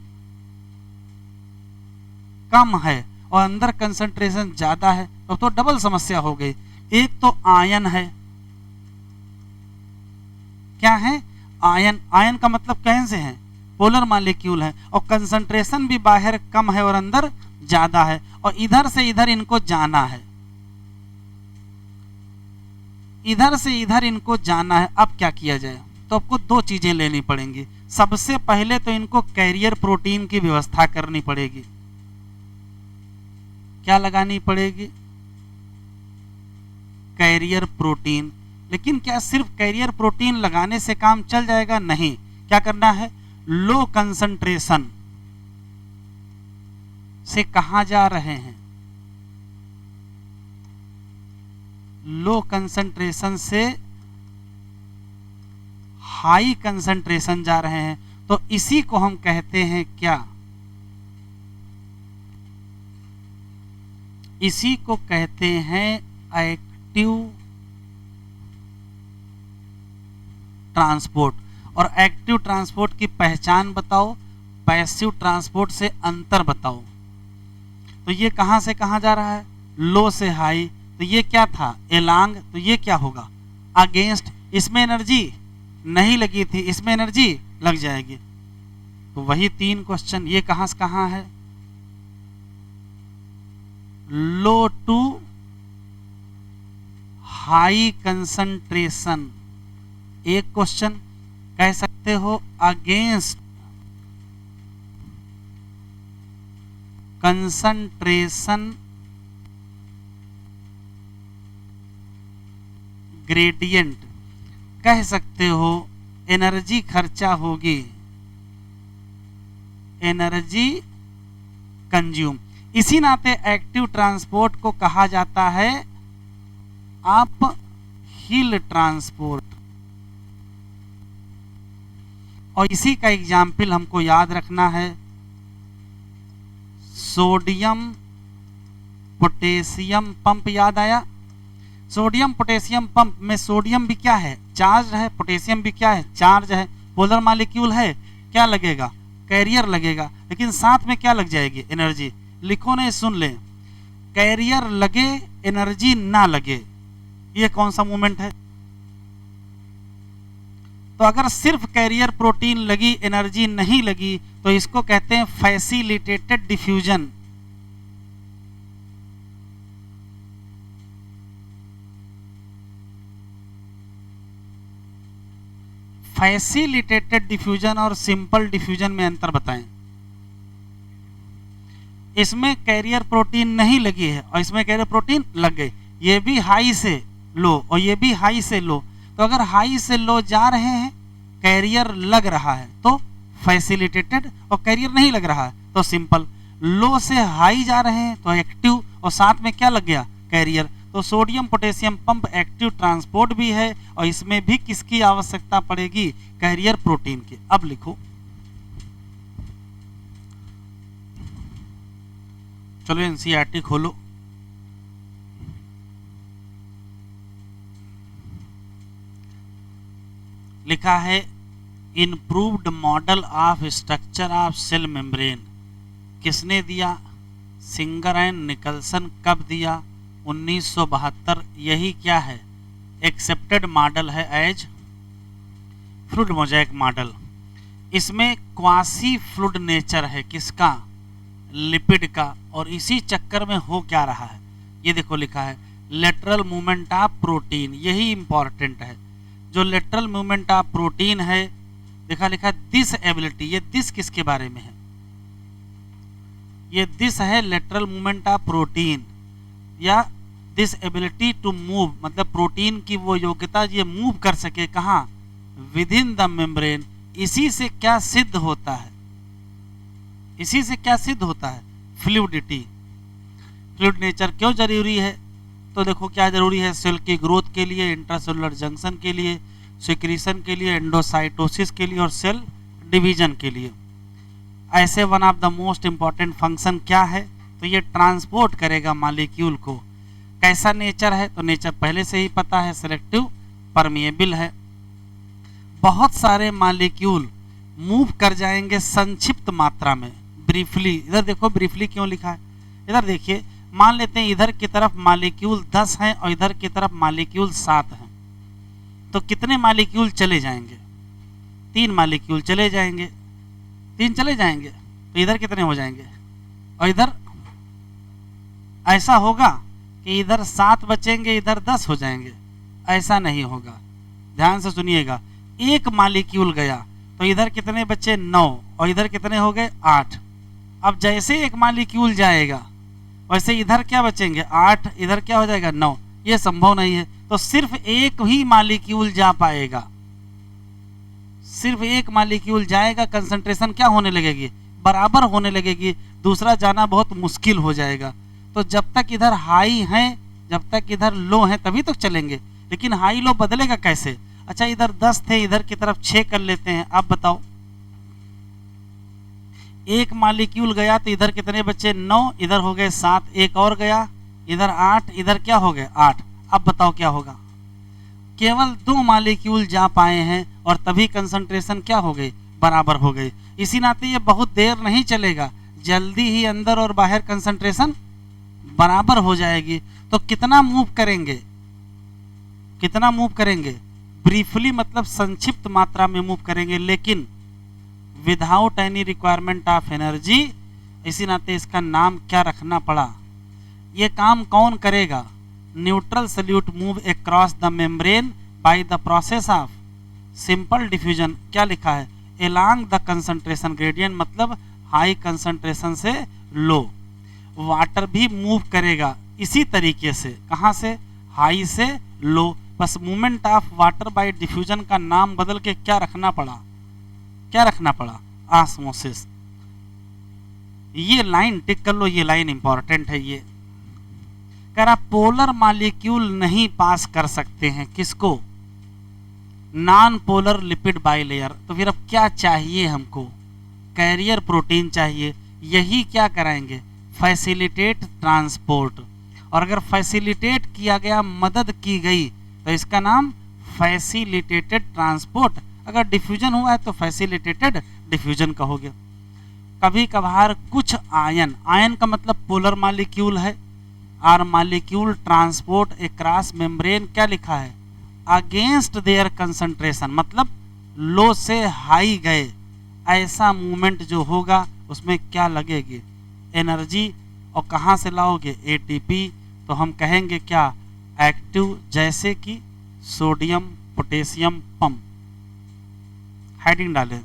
कम है और अंदर कंसंट्रेशन ज्यादा है, तो डबल समस्या हो गई। एक तो आयन है, क्या है, आयन, आयन का मतलब कैसे है, पोलर मॉलिक्यूल है और कंसंट्रेशन भी बाहर कम है और अंदर ज्यादा है, और इधर से इधर इनको जाना है, इधर से इधर इनको जाना है। अब क्या किया जाए, तो आपको दो चीजें लेनी पड़ेंगी। सबसे पहले तो इनको कैरियर प्रोटीन की व्यवस्था करनी पड़ेगी। क्या लगानी पड़ेगी, कैरियर प्रोटीन। लेकिन क्या सिर्फ कैरियर प्रोटीन लगाने से काम चल जाएगा? नहीं, क्या करना है? लो कंसंट्रेशन से कहां जा रहे हैं? लो कंसंट्रेशन से हाई कंसंट्रेशन जा रहे हैं, तो इसी को हम कहते हैं क्या? इसी को कहते हैं एक्टिव ट्रांसपोर्ट। और एक्टिव ट्रांसपोर्ट की पहचान बताओ, पैसिव ट्रांसपोर्ट से अंतर बताओ। तो ये कहां से कहां जा रहा है? लो से हाई। तो ये क्या था? एलांग। तो ये क्या होगा? अगेंस्ट। इसमें एनर्जी नहीं लगी थी, इसमें एनर्जी लग जाएगी। तो वही 3 क्वेश्चन, ये कहां से कहां है? लो टू हाई कंसंट्रेशन। एक क्वेश्चन कह सकते हो अगेंस्ट कंसंट्रेशन ग्रेडियंट। कह सकते हो एनर्जी खर्चा होगी, एनर्जी कंज्यूम। इसी नाते एक्टिव ट्रांसपोर्ट को कहा जाता है अप हिल ट्रांसपोर्ट। और इसी का एग्जाम्पल हमको याद रखना है, सोडियम पोटेशियम पंप। याद आया? सोडियम पोटेशियम पंप में सोडियम भी क्या है? चार्ज है। पोटेशियम भी क्या है? चार्ज है। पोलर मॉलिक्यूल है, क्या लगेगा? कैरियर लगेगा। लेकिन साथ में क्या लग जाएगी? एनर्जी। लिखो नहीं, सुन ले, कैरियर लगे एनर्जी ना लगे, ये कौन सा मूवमेंट है? तो अगर सिर्फ कैरियर प्रोटीन लगी, एनर्जी नहीं लगी, तो इसको कहते हैं फैसिलिटेटेड डिफ्यूजन। फैसिलिटेटेड डिफ्यूजन और सिंपल डिफ्यूजन में अंतर बताएं। इसमें कैरियर प्रोटीन नहीं लगी है और इसमें कैरियर प्रोटीन लग गई। ये भी हाई से लो और ये भी हाई से लो। तो अगर हाई से लो जा रहे हैं, कैरियर लग रहा है तो फैसिलिटेटेड, और कैरियर नहीं लग रहा है तो सिंपल। लो से हाई जा रहे हैं तो एक्टिव, और साथ में क्या लग गया? कैरियर। तो sodium potassium pump active transport भी है, और इसमें भी किसकी आवश्यकता पड़ेगी? कैरियर प्रोटीन की। अब लिखो, चलो एनसीईआरटी खोलो। लिखा है improved model of structure of cell membrane. किसने दिया? Singer and Nicolson. कब दिया? 1972। यही क्या है? एक्सेप्टेड मॉडल है एज फ्लूइड मोज़ेक मॉडल। इसमें क्वासी फ्लूइड नेचर है किसका? लिपिड का। और इसी चक्कर में हो क्या रहा है? ये देखो लिखा है लेटरल मूवमेंट ऑफ प्रोटीन। यही इंपॉर्टेंट है। जो लेटरल मूवमेंट ऑफ प्रोटीन है, देखा लिखा दिस एबिलिटी। ये दिस किसके बारे में है? ये दिस है लेटरल मूवमेंट ऑफ प्रोटीन, या दिस एबिलिटी टू मूव, मतलब प्रोटीन की वो योग्यता ये मूव कर सके कहाँ? With in the membrane. इसी से क्या सिद्ध होता है? इसी से क्या सिद्ध होता है? फ्लूइडिटी। फ्लूइड नेचर क्यों जरूरी है? तो देखो क्या जरूरी है? सेल की ग्रोथ के लिए, इंट्रासेलुलर जंक्शन के लिए, सिक्रीशन के लिए, एंडोसाइटोसिस के लिए और सेल डिवीजन के लिए। ऐसे one of the most important function क्या है? तो ये ट्रांसपोर्ट करेगा मॉलिक्यूल को। कैसा नेचर है? तो नेचर पहले से ही पता है, सिलेक्टिव परमिएबल है। बहुत सारे मॉलिक्यूल मूव कर जाएंगे संक्षिप्त मात्रा में, ब्रीफली। इधर देखो ब्रीफली क्यों लिखा है, इधर देखिए। मान लेते हैं इधर की तरफ मॉलिक्यूल 10 हैं और इधर की तरफ मॉलिक्यूल 7 हैं, तो कितने मॉलिक्यूल चले जाएंगे? 3 मॉलिक्यूल चले जाएंगे। 3 चले जाएंगे तो इधर कितने हो जाएंगे? और इधर ऐसा होगा कि इधर 7 बचेंगे, इधर 10 हो जाएंगे? ऐसा नहीं होगा। ध्यान से सुनिएगा। एक मॉलिक्यूल गया तो इधर कितने बचे? 9, और इधर कितने हो गए? 8। अब जैसे एक मॉलिक्यूल जाएगा वैसे इधर क्या बचेंगे? 8, इधर क्या हो जाएगा? 9। ये संभव नहीं है। तो सिर्फ एक ही मॉलिक्यूल जा पाएगा, सिर्फ एक मॉलिक्यूल जाएगा, कंसंट्रेशन क्या होने लगेगी, बराबर होने लगेगी, दूसरा जाना बहुत मुश्किल हो जाएगा। तो जब तक इधर हाई है, जब तक इधर लो है तभी तक चलेंगे, लेकिन हाई लो बदलेगा कैसे। अच्छा इधर 10 थे, इधर की तरफ 6 कर लेते हैं। आप बताओ, एक मॉलिक्यूल गया तो इधर कितने बचे, 9, इधर हो गए 7, एक और गया, इधर 8, इधर क्या हो गए 8। अब बताओ क्या होगा, केवल 2 मॉलिक्यूल जा पाए हैं और तभी कंसंट्रेशन क्या हो गई, बराबर हो गई। इसी नाते ये बहुत देर नहीं चलेगा, जल्दी ही अंदर और बाहर कंसंट्रेशन बराबर हो जाएगी। तो कितना मूव करेंगे, कितना मूव करेंगे, ब्रीफली मतलब संक्षिप्त मात्रा में मूव करेंगे, लेकिन without any requirement of energy. इसी नाते इसका नाम क्या रखना पड़ा, ये काम कौन करेगा, neutral solute move across the membrane by the process of simple diffusion. क्या लिखा है, एलॉन्ग द कंसंट्रेशन ग्रेडियंट, मतलब हाई कंसंट्रेशन से लो। वाटर भी मूव करेगा इसी तरीके से, कहाँ से, हाई से लो, बस movement of water bye diffusion का नाम बदल के क्या रखना पड़ा, क्या रखना पड़ा, ऑस्मोसिस। ये लाइन टिक कर लो, ये लाइन इंपॉर्टेंट है। ये अगर आप पोलर मॉलिक्यूल नहीं पास कर सकते हैं, किसको, नॉन पोलर लिपिड बाइलेयर, तो फिर अब क्या चाहिए हमको, कैरियर प्रोटीन चाहिए। यही क्या कराएंगे, फैसिलिटेट ट्रांसपोर्ट। और अगर फैसिलिटेट किया गया, मदद की गई, तो इसका नाम फैसिलिटेटेड ट्रांसपोर्ट। अगर डिफ्यूजन हुआ है तो फैसिलिटेटेड डिफ्यूजन कहोगे। कभी कभार कुछ आयन, आयन का मतलब पोलर मॉलिक्यूल है, are molecule transport across membrane, क्या लिखा है, अगेंस्ट देयर कंसंट्रेशन, मतलब लो से हाई गए, ऐसा मूवमेंट जो होगा उसमें क्या लगेगी, एनर्जी। और कहाँ से लाओगे, एटीपी। तो हम कहेंगे क्या, एक्टिव, जैसे कि सोडियम पोटेशियम पंप। हेडिंग डालें,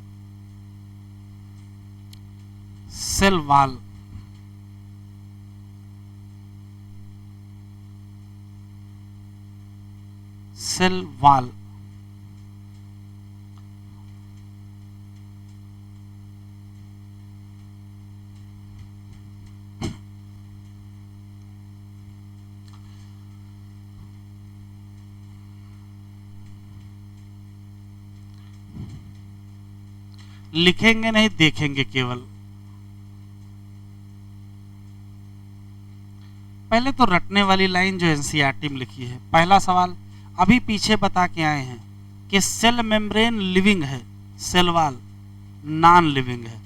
सेल वॉल, सेल वॉल। लिखेंगे नहीं, देखेंगे केवल। पहले तो रटने वाली लाइन जो एनसीईआरटी में लिखी है। पहला सवाल अभी पीछे बता के आए हैं कि सेल मेम्ब्रेन लिविंग है, सेल वॉल नॉन लिविंग है।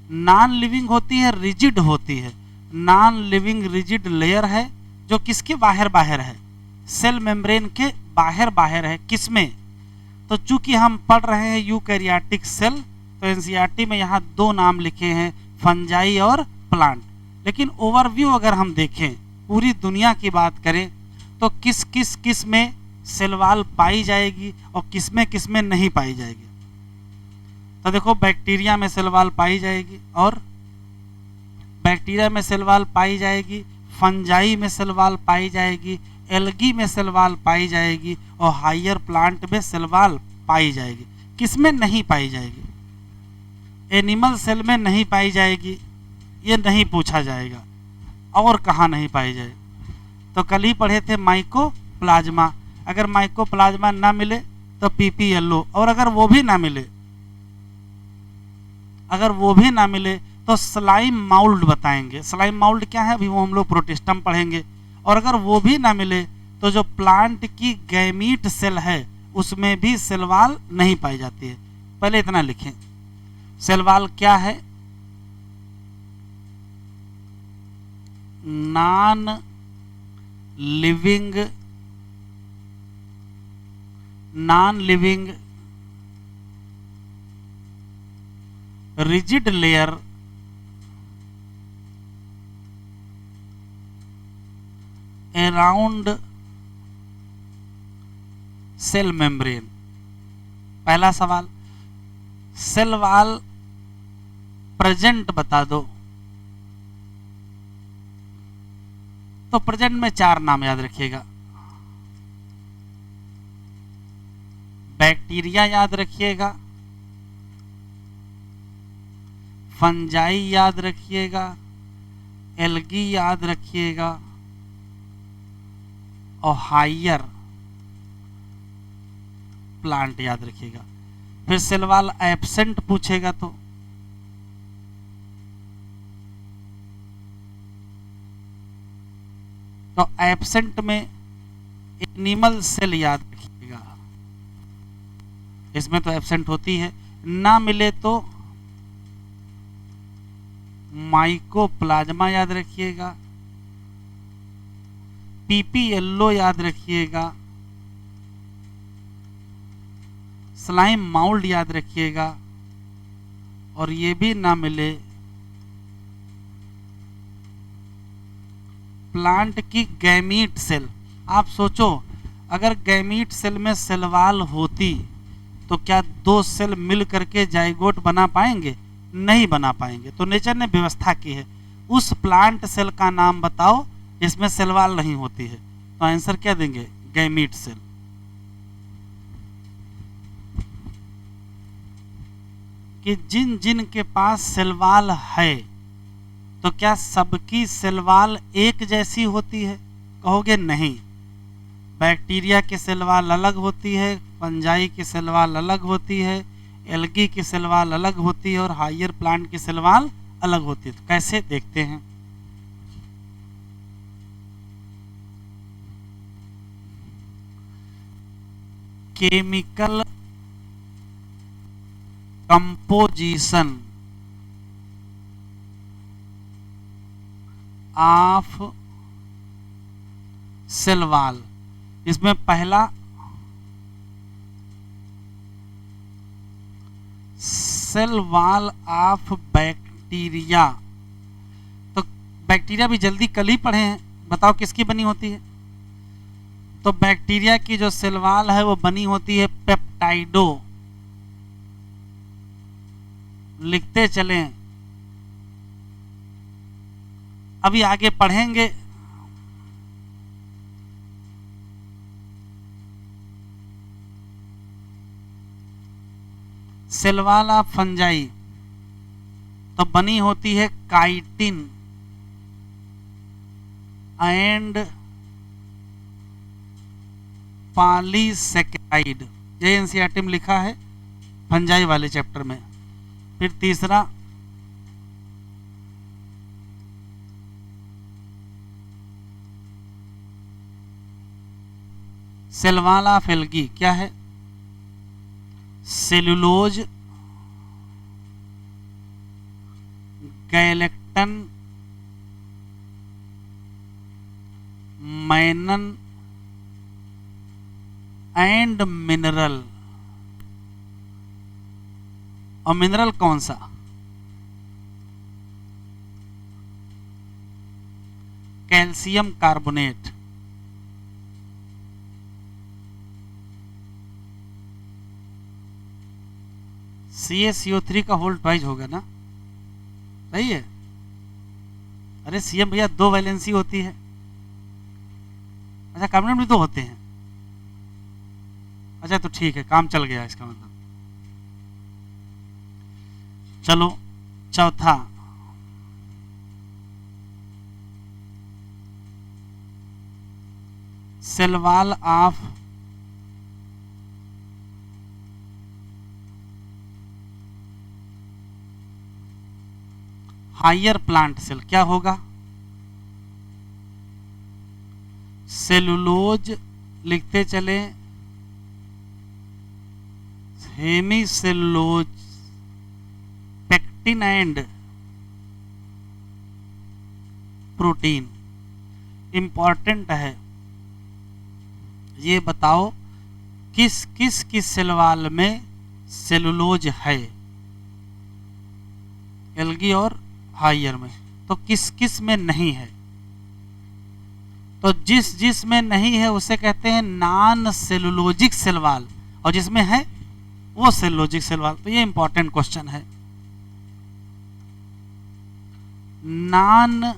नॉन लिविंग होती है, रिजिड होती है। नॉन लिविंग रिजिड लेयर है जो किसके बाहर बाहर है, सेल मेम्ब्रेन के बाहर बाहर है। किसमें, तो चूंकि हम पढ़ रहे हैं यूकैरियोटिक सेल, तो एनसीईआरटी में यहाँ 2 नाम लिखे हैं, फंजाई और प्लांट। लेकिन ओवरव्यू अगर हम देखें, पूरी दुनिया की बात करें, तो किस किस किस में सेल वॉल पाई जाएगी और किस में नहीं पाई जाएगी। तो देखो, बैक्टीरिया में सेल वॉल पाई जाएगी, और बैक्टीरिया में सेल वॉल पाई जाएगी, फंजाई में सेल वॉल पाई जाएगी, एल्गी में सेल वॉल पाई जाएगी, और हायर प्लांट में सेल वॉल पाई जाएगी। किसमें नहीं पाई जाएगी, एनिमल सेल में नहीं पाई जाएगी, ये नहीं पूछा जाएगा। और कहाँ नहीं पाई जाएगी, तो कल ही पढ़े थे माइकोप्लाज्मा। अगर माइकोप्लाज्मा ना मिले तो पीपी येलो, और अगर वो भी ना मिले, अगर वो भी ना मिले तो स्लाइम माउल्ड बताएंगे। स्लाइम माउल्ड क्या है, अभी वो हम लोग प्रोटिस्टम पढ़ेंगे। और अगर वो भी ना मिले तो जो प्लांट की गैमीट सेल है उसमें भी सेल वॉल नहीं पाई जाती है। पहले इतना लिखें, सेल वॉल क्या है, non living rigid layer around cell membrane. पहला सवाल, सेल वॉल प्रेजेंट बता दो। तो प्रेजेंट में 4 नाम याद रखिएगा, बैक्टीरिया याद रखिएगा, फंजाई याद रखिएगा, एल्गी याद रखिएगा और हायर प्लांट याद रखिएगा। फिर सवाल एब्सेंट पूछेगा तो एब्सेंट में एनिमल सेल याद रखिएगा, इसमें तो एब्सेंट होती है। ना मिले तो माइकोप्लाज्मा याद रखिएगा, पीपी येलो याद रखिएगा, स्लाइम माउल्ड याद रखिएगा, और ये भी ना मिले प्लांट की गैमीट सेल। आप सोचो अगर गैमीट सेल में सेलवाल होती तो क्या दो सेल मिल करके जाइगोट बना पाएंगे? नहीं बना पाएंगे। तो नेचर ने व्यवस्था की है। उस प्लांट सेल का नाम बताओ जिसमें सेलवाल नहीं होती है। तो आंसर क्या देंगे? Gamete cell. कि जिन जिन के पास सेलवाल है तो क्या सबकी सेलवाल एक जैसी होती है? कहोगे नहीं, बैक्टीरिया की सेलवाल अलग होती है, फंजाई की सेलवाल अलग होती है, एल्गी की सेलवाल अलग होती है और हायर प्लांट की सेलवाल अलग होती है। तो कैसे देखते हैं। Chemical composition of cell wall. इसमें पहला सेल वॉल ऑफ बैक्टीरिया। तो बैक्टीरिया भी जल्दी कल ही पढ़े हैं, बताओ किसकी बनी होती है? तो बैक्टीरिया की जो सेल वॉल है वो बनी होती है पेप्टाइडो। लिखते चलें, अभी आगे पढ़ेंगे। सेल वॉल ऑफ फंजाई तो बनी होती है काइटिन एंड पॉलीसेकेराइड। ये एनसीईआरटी में लिखा है फंजाई वाले चैप्टर में। फिर तीसरा सेल वॉल ऑफ एल्गी क्या है? Cellulose, galactan, mannan and mineral. और मिनरल कौन सा? Calcium carbonate. CaCO3 का होल ट्वाइज होगा ना? सही है। अरे CM भैया 2 वैलेंसी होती है। अच्छा कार्बोनेट भी 2 होते हैं। अच्छा तो ठीक है, काम चल गया इसका मतलब। चलो चौथा cell wall of higher plant cell क्या होगा? सेलुलोज लिखते चले, hemicellulose, pectin and protein. Important है, ये बताओ किस किस की सेल वॉल में सेलुलोज है? एल्गी और हायर में। तो किस किस में नहीं है? तो जिस जिस में नहीं है उसे कहते हैं नॉन सेलुलोजिक सेल वॉल, और जिसमें है वो सेलुलोजिक सेल वॉल। तो ये इंपॉर्टेंट क्वेश्चन है। नॉन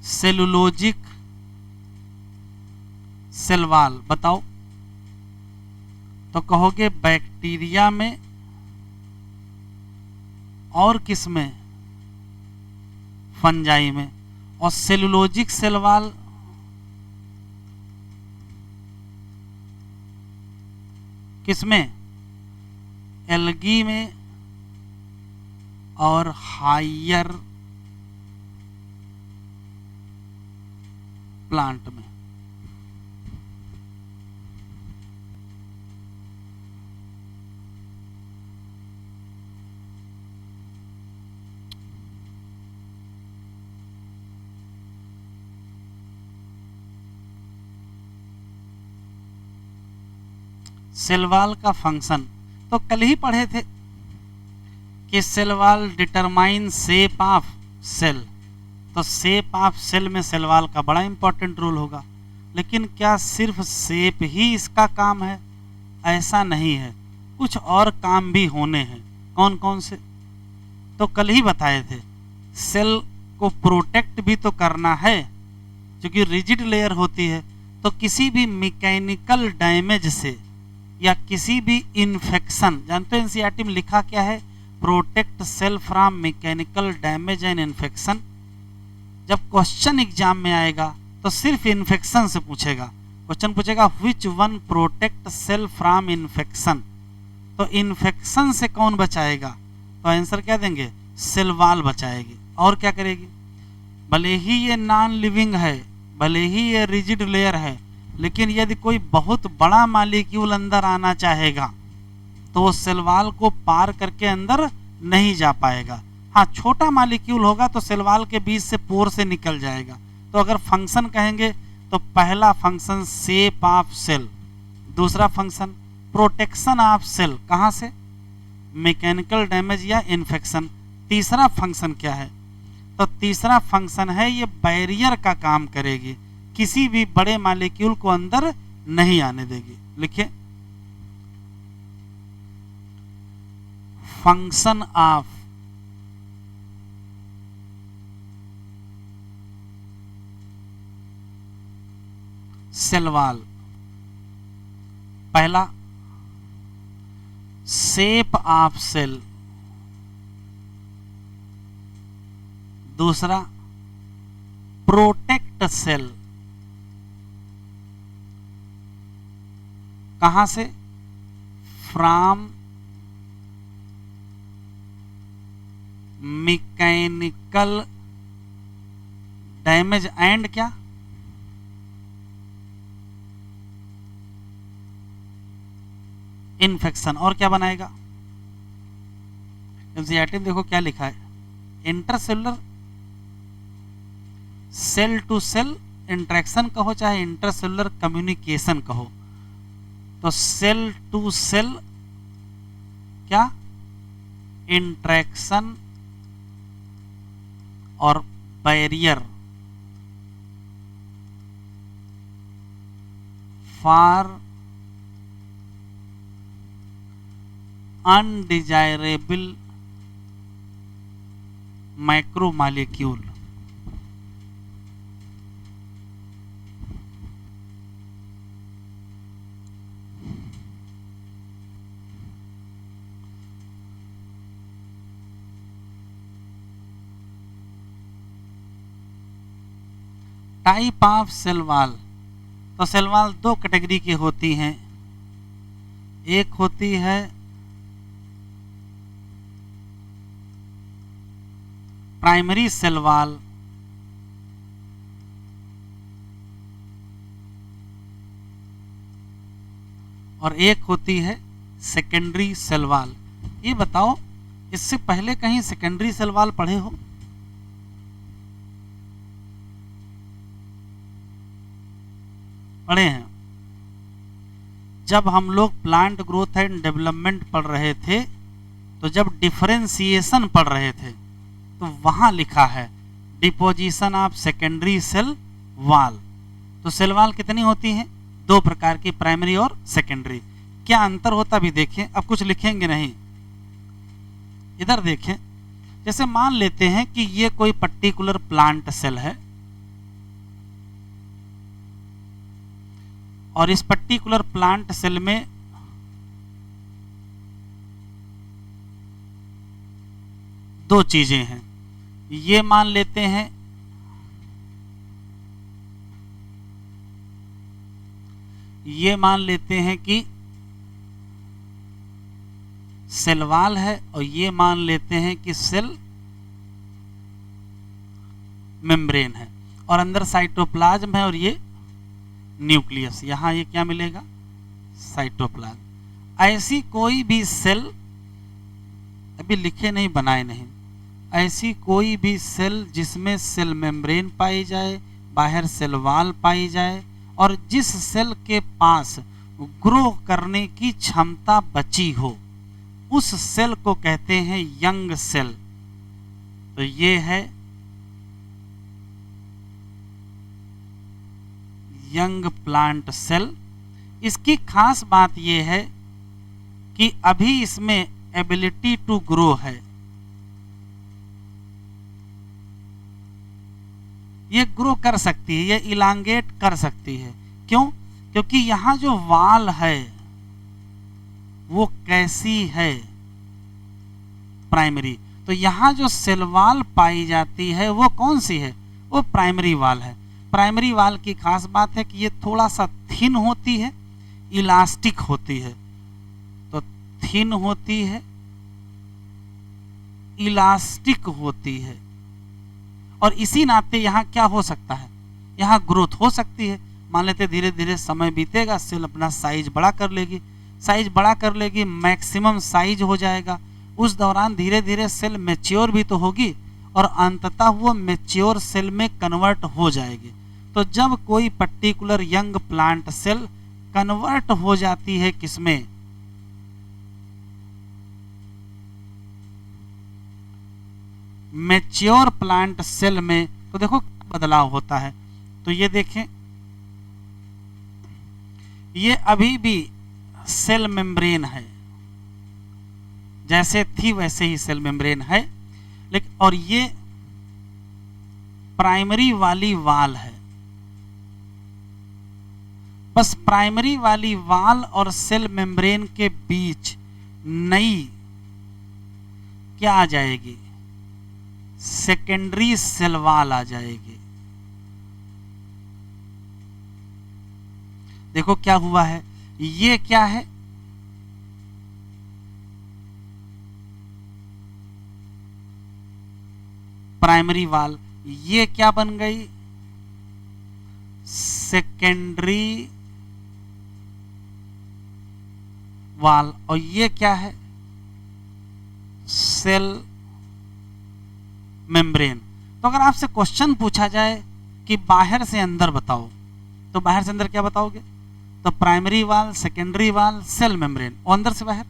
सेलुलोजिक सेल वॉल बताओ, तो कहोगे बैक्टीरिया में और किस में, फंजाई में। और सेलुलोजिक सेल वॉल किसमें, एल्गी में और हायर प्लांट में। सेल वॉल का फंक्शन तो कल ही पढ़े थे कि cell wall determine shape of cell, तो शेप ऑफ सेल में सेल वॉल का बड़ा इंपॉर्टेंट रोल होगा। लेकिन क्या सिर्फ शेप ही इसका काम है, ऐसा नहीं है, कुछ और काम भी होने हैं। कौन कौन से, तो कल ही बताए थे। सेल को प्रोटेक्ट भी तो करना है, क्योंकि रिजिड लेयर होती है, तो किसी भी मैकेनिकल डैमेज से या किसी भी इन्फेक्शन, जानते हैं एनसीईआरटी में लिखा क्या है, protect cell from mechanical damage and infection. जब क्वेश्चन एग्जाम में आएगा तो सिर्फ इन्फेक्शन से पूछेगा, क्वेश्चन पूछेगा which one protect cell from infection, तो इन्फेक्शन से कौन बचाएगा, तो आंसर क्या देंगे, सेल वॉल बचाएगी। और क्या करेगी, भले ही ये नॉन लिविंग है, भले ही ये रिजिड लेयर है, लेकिन यदि कोई बहुत बड़ा मॉलिक्यूल अंदर आना चाहेगा तो वो सेल वॉल को पार करके अंदर नहीं जा पाएगा। हाँ, छोटा मॉलिक्यूल होगा तो सेल वॉल के बीच से पोर से निकल जाएगा। तो अगर फंक्शन कहेंगे तो पहला फंक्शन शेप ऑफ सेल, दूसरा फंक्शन प्रोटेक्शन ऑफ सेल, कहाँ से, मैकेनिकल डैमेज या इन्फेक्शन। तीसरा फंक्शन क्या है, तो तीसरा फंक्शन है ये बैरियर का काम करेगी, किसी भी बड़े मॉलिक्यूल को अंदर नहीं आने देगी। लिखिए, फंक्शन ऑफ सेल वॉल, पहला शेप ऑफ सेल, दूसरा प्रोटेक्ट सेल, कहां से, फ्रॉम मैकेनिकल डैमेज एंड क्या, इन्फेक्शन। और क्या बनाएगा, एनसीईआरटी में देखो क्या लिखा है, intercellular cell to cell interaction कहो चाहे इंटरसेलुलर कम्युनिकेशन कहो, तो सेल टू सेल क्या, इंटरेक्शन और barrier for undesirable macromolecule. Type of cell wall, तो सेल वॉल दो कैटेगरी की होती हैं, एक होती है प्राइमरी सेल वॉल और एक होती है सेकेंडरी सेल वॉल। ये बताओ, इससे पहले कहीं सेकेंडरी सेल वॉल पढ़े हो, पढ़े हैं? जब हम लोग प्लांट ग्रोथ एंड डेवलपमेंट पढ़ रहे थे, तो जब डिफरेंशिएशन पढ़ रहे थे, तो वहां लिखा है deposition of secondary cell wall. तो सेल वॉल कितनी होती हैं, दो प्रकार की, प्राइमरी और सेकेंडरी। क्या अंतर होता भी देखें, अब कुछ लिखेंगे नहीं, इधर देखें। जैसे मान लेते हैं कि ये कोई पर्टिकुलर प्लांट सेल है, और इस पर्टिकुलर प्लांट सेल में दो चीजें हैं। ये मान लेते हैं कि सेल वॉल है, और ये मान लेते हैं कि सेल मेम्ब्रेन है, और अंदर साइटोप्लाज्म है और ये न्यूक्लियस। यहां ये क्या मिलेगा? साइटोप्लाज्म। ऐसी कोई भी सेल, अभी लिखे नहीं, बनाए नहीं, ऐसी कोई भी सेल जिसमें सेल मेम्ब्रेन पाई जाए, बाहर सेल वॉल पाई जाए, और जिस सेल के पास ग्रो करने की क्षमता बची हो, उस सेल को कहते हैं यंग सेल। तो ये है यंग प्लांट सेल। इसकी खास बात यह है कि अभी इसमें एबिलिटी टू ग्रो है। ये ग्रो कर सकती है, ये इलांगेट कर सकती है। क्यों? क्योंकि यहां जो वाल है वो कैसी है? प्राइमरी। तो यहां जो सेल वाल पाई जाती है वो कौन सी है? वो प्राइमरी वाल है। प्राइमरी वाल की खास बात है कि ये थोड़ा सा थिन होती है, इलास्टिक होती है। तो थिन होती है, इलास्टिक होती है, और इसी नाते यहाँ क्या हो सकता है? यहाँ ग्रोथ हो सकती है। मान लेते धीरे धीरे समय बीतेगा, सेल अपना साइज बड़ा कर लेगी, मैक्सिमम साइज हो जाएगा। उस दौरान धीरे धीरे सेल मैच्योर भी तो होगी, और अंततः वो मैच्योर सेल में कन्वर्ट हो जाएगी। तो जब कोई particular young plant cell convert हो जाती है किसमें? मैच्योर प्लांट सेल में, तो देखो बदलाव होता है। तो ये देखें, ये अभी भी सेल मेम्ब्रेन है, जैसे थी वैसे ही सेल मेम्ब्रेन है, लेकिन और ये प्राइमरी वाली वाल है। बस प्राइमरी वाली वाल और सेल मेम्ब्रेन के बीच नई क्या आ जाएगी? सेकेंडरी सेल वॉल आ जाएगी। देखो क्या हुआ है, ये क्या है? प्राइमरी वाल। ये क्या बन गई? सेकेंडरी वाल। और ये क्या है? Cell membrane. तो अगर आपसे क्वेश्चन पूछा जाए कि बाहर से अंदर बताओ, तो बाहर से अंदर क्या बताओगे? तो प्राइमरी वाल, सेकेंडरी वाल, सेल मेम्ब्रेन। और अंदर से बाहर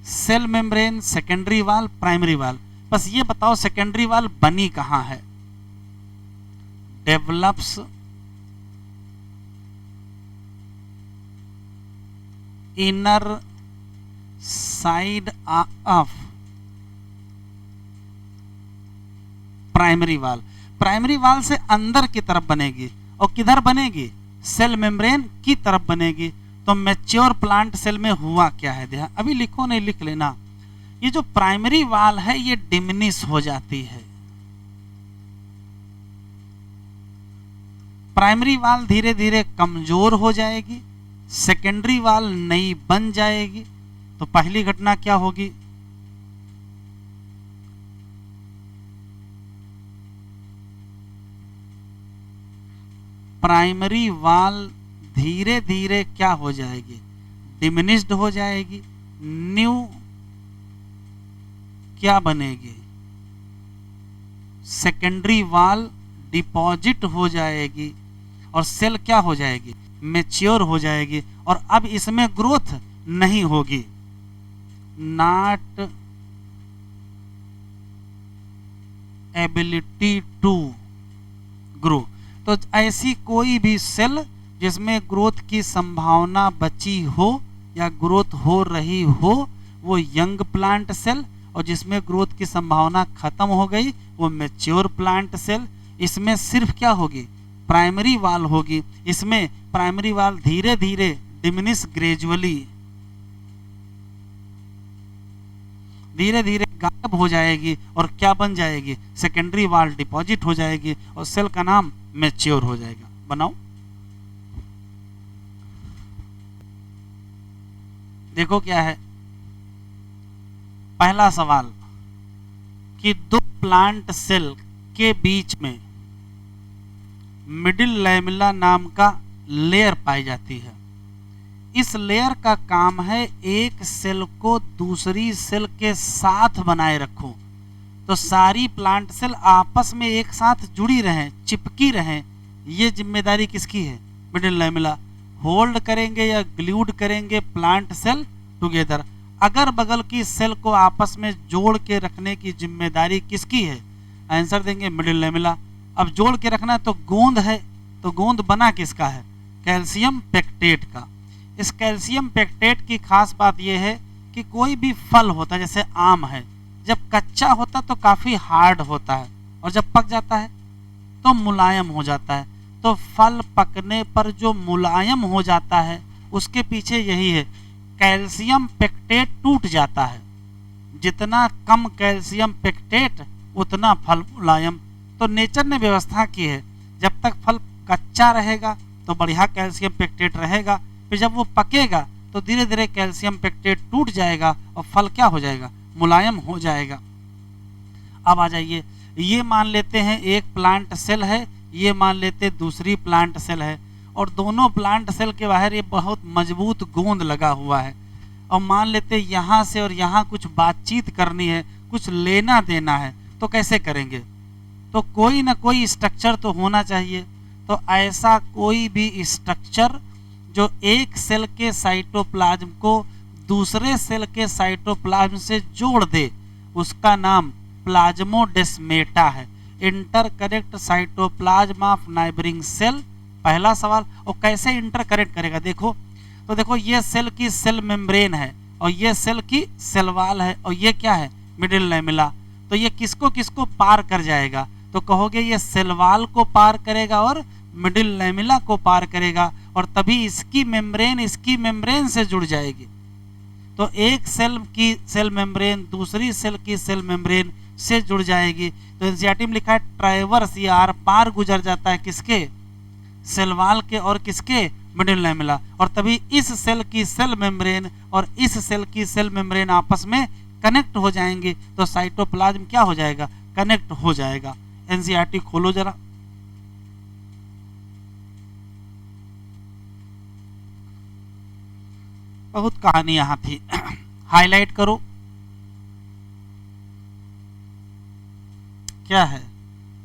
सेल मेम्ब्रेन, सेकेंडरी वाल, प्राइमरी वाल। बस ये बताओ सेकेंडरी वाल बनी कहां है? Develops inner side of primary वाल। प्राइमरी वाल से अंदर की तरफ बनेगी, और किधर बनेगी? सेल मेम्ब्रेन की तरफ बनेगी। तो मैच्योर प्लांट सेल में हुआ क्या है? ध्यान, अभी लिखो नहीं, लिख लेना। ये जो प्राइमरी वाल है ये डिमिनिश हो जाती है। प्राइमरी वाल धीरे धीरे कमजोर हो जाएगी, सेकेंडरी वाल नई बन जाएगी। तो पहली घटना क्या होगी? प्राइमरी वाल धीरे धीरे क्या हो जाएगी? डिमिनिश्ड हो जाएगी। न्यू क्या बनेगी? सेकेंडरी वाल डिपॉजिट हो जाएगी, और सेल क्या हो जाएगी? मैच्योर हो जाएगी, और अब इसमें ग्रोथ नहीं होगी। Not ability to grow. तो ऐसी कोई भी सेल जिसमें ग्रोथ की संभावना बची हो या ग्रोथ हो रही हो, वो यंग प्लांट सेल, और जिसमें ग्रोथ की संभावना खत्म हो गई वो मैच्योर प्लांट सेल। इसमें सिर्फ क्या होगी? प्राइमरी वाल होगी। इसमें प्राइमरी वाल धीरे धीरे डिमिनिश ग्रेजुअली, धीरे धीरे गायब हो जाएगी और क्या बन जाएगी, सेकेंडरी वाल डिपॉजिट हो जाएगी और सेल का नाम मैच्योर हो जाएगा। बनाओ, देखो क्या है पहला सवाल कि दो प्लांट सेल के बीच में मिडिल लैमेला नाम का लेयर पाई जाती है। इस लेयर का काम है एक सेल को दूसरी सेल के साथ बनाए रखो। तो सारी प्लांट सेल आपस में एक साथ जुड़ी रहें, चिपकी रहें, ये जिम्मेदारी किसकी है, मिडिल लैमेला। होल्ड करेंगे या ग्लूड करेंगे प्लांट सेल टुगेदर। अगर बगल की सेल को आपस में जोड़ के रखने की जिम्मेदारी किसकी है, आंसर देंगे मिडिल लैमेला। अब जोड़ के रखना तो गोंद है, तो गोंद बना किसका है, कैल्शियम पेक्टेट का। इस कैल्शियम पेक्टेट की खास बात यह है कि कोई भी फल होता है, जैसे आम है, जब कच्चा होता तो काफी हार्ड होता है और जब पक जाता है तो मुलायम हो जाता है। तो फल पकने पर जो मुलायम हो जाता है उसके पीछे यही है, कैल्शियम पेक्टेट टूट जाता है। जितना कम कैल्शियम पेक्टेट उतना फल मुलायम। तो नेचर ने व्यवस्था की है, जब तक फल कच्चा रहेगा तो बढ़िया कैल्शियम पेक्टेट रहेगा, फिर जब वो पकेगा तो धीरे धीरे कैल्शियम पेक्टेट टूट जाएगा और फल क्या हो जाएगा, मुलायम हो जाएगा। अब आ जाइए, ये मान लेते हैं एक प्लांट सेल है, ये मान लेते दूसरी प्लांट सेल है और दोनों प्लांट सेल के बाहर ये बहुत मजबूत गोंद लगा हुआ है। और मान लेते यहाँ से और यहाँ कुछ बातचीत करनी है, कुछ लेना देना है, तो कैसे करेंगे, तो कोई ना कोई स्ट्रक्चर तो होना चाहिए। तो ऐसा कोई भी स्ट्रक्चर जो एक सेल के साइटोप्लाज्म को दूसरे सेल के साइटोप्लाज्म से जोड़ दे, उसका नाम प्लाज्मोडेस्मेटा है। Interconnect cytoplasm of neighbouring cell, पहला सवाल। और कैसे इंटर कनेक्ट करेगा, देखो तो देखो ये सेल की सेल मेम्ब्रेन है और ये सेल की सेल वाल है और ये क्या है, मिडिल लैमेला। तो ये किसको किसको पार कर जाएगा, तो कहोगे ये सेल वाल को पार करेगा और मिडिल लैमेला को पार करेगा और तभी इसकी मेम्ब्रेन से जुड़ जाएगी। तो एक सेल की सेल मेम्ब्रेन दूसरी सेल की सेल मेम्ब्रेन से जुड़ जाएगी। तो एनसीईआरटी में लिखा है ट्राइवर्स, ये आर पार गुजर जाता है किसके, सेल वाल के और किसके, मिडिल लैमेला। और तभी इस सेल की सेल मेम्ब्रेन और इस सेल की सेल मेम्ब्रेन आपस में कनेक्ट हो जाएंगे तो साइटोप्लाज्म क्या हो जाएगा, कनेक्ट हो जाएगा। एनसीईआरटी खोलो जरा, बहुत कहानी यहां थी, हाईलाइट करो। क्या है,